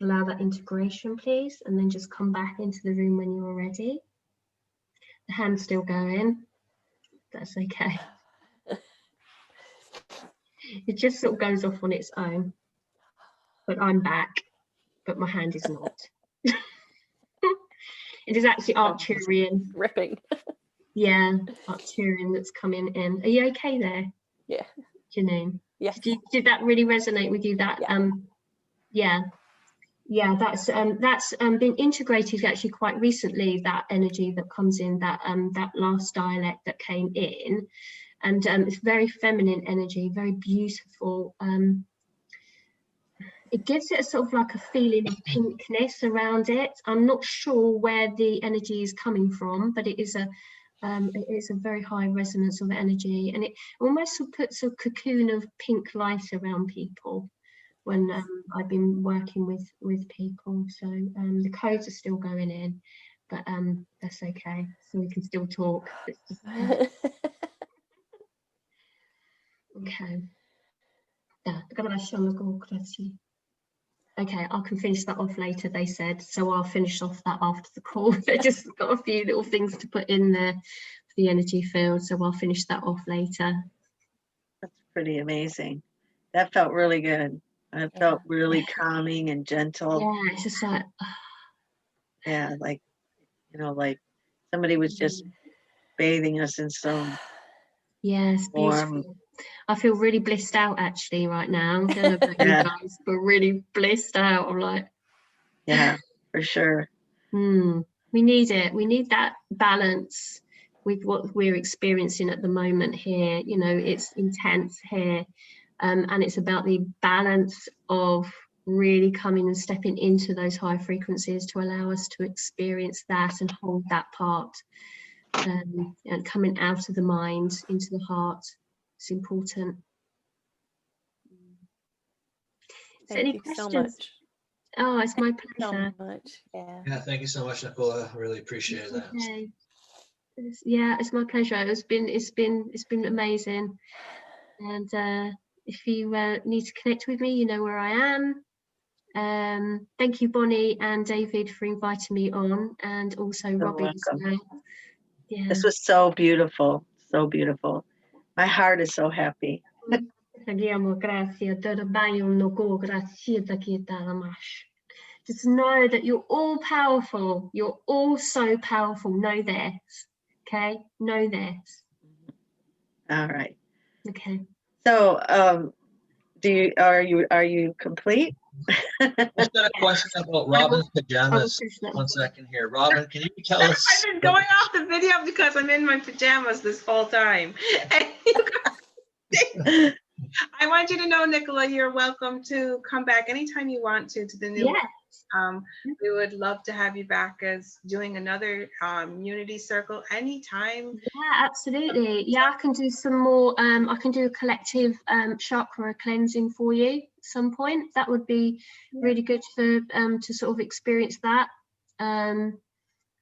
Allow that integration, please, and then just come back into the room when you're ready. The hand's still going. That's okay. It just sort of goes off on its own. But I'm back, but my hand is not. It is actually Arcturian. Ripping. Yeah, Arcturian that's coming in. Are you okay there? Yeah. Janine? Yes. Did that really resonate with you? That yeah, that's been integrated actually quite recently, that energy that comes in, that that last dialect that came in, and it's very feminine energy, very beautiful. It gives it a sort of like a feeling of pinkness around it. I'm not sure where the energy is coming from, but it is a very high resonance of energy, and it almost sort of puts a cocoon of pink light around people when I've been working with people. So the codes are still going in, but that's okay. So we can still talk. Okay. Okay, I can finish that off later, they said. So I'll finish off that after the call. They just got a few little things to put in there for the energy field. So I'll finish that off later. That's pretty amazing. That felt really good. It felt really calming and gentle. Yeah, it's just like, Yeah, like, you know, like somebody was just bathing us in some yes, warm. beautiful. I feel really blissed out actually right now. I don't know about you guys, but really blissed out. I'm like, yeah, for sure. We need it. We need that balance with what we're experiencing at the moment here. You know, it's intense here, and it's about the balance of really coming and stepping into those high frequencies to allow us to experience that and hold that part, and coming out of the mind into the heart. It's important. Thank you so much. Oh, it's my pleasure. So much. Yeah. Yeah, thank you so much, Nicola. I really appreciate that. Okay. Yeah, it's my pleasure. It's been amazing. And if you need to connect with me, you know where I am. Thank you, Bonnie and David, for inviting me on, and also Robbie as well. Yeah. This was so beautiful, so beautiful. My heart is so happy. Just know that you're all powerful. You're all so powerful. Know this. Okay? Know this. All right. Okay. So are you complete? I just got a question about Robin's pajamas. 1 second here. Robin, can you tell us? I've been going off the video because I'm in my pajamas this whole time. And I want you to know, Nicola, you're welcome to come back anytime you want to the new one. We would love to have you back as doing another Unity Circle anytime. Yeah, absolutely. Yeah, I can do some more. I can do a collective chakra cleansing for you at some point. That would be really good for to sort of experience that.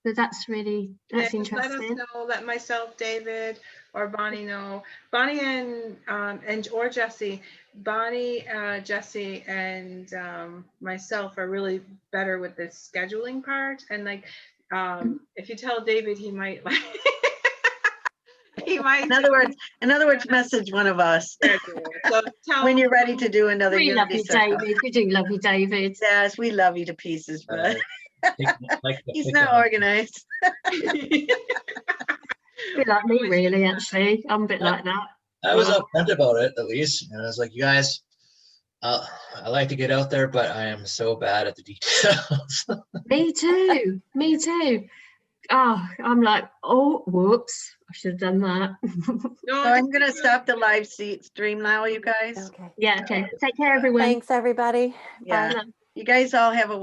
But that's interesting. Let us know. Let myself, David, or Bonnie know. Bonnie and or Jesse. Bonnie, Jesse, and myself are really better with the scheduling part. And like, if you tell David, he might like. He might. In other words, message one of us. So when you're ready to do another we love Unity you, Circle. David. We do love you, David. Yes, we love you to pieces, but he's not organized. A bit like me, really, actually. I'm a bit like that. I was upfront about it, at least. And I was like, you guys, I like to get out there, but I am so bad at the details. Me too. Me too. Oh, I'm like, oh, whoops. I should have done that. So I'm going to stop the live stream now, you guys. Okay. Yeah, okay. Take care, everyone. Thanks, everybody. Yeah. Bye. You guys all have a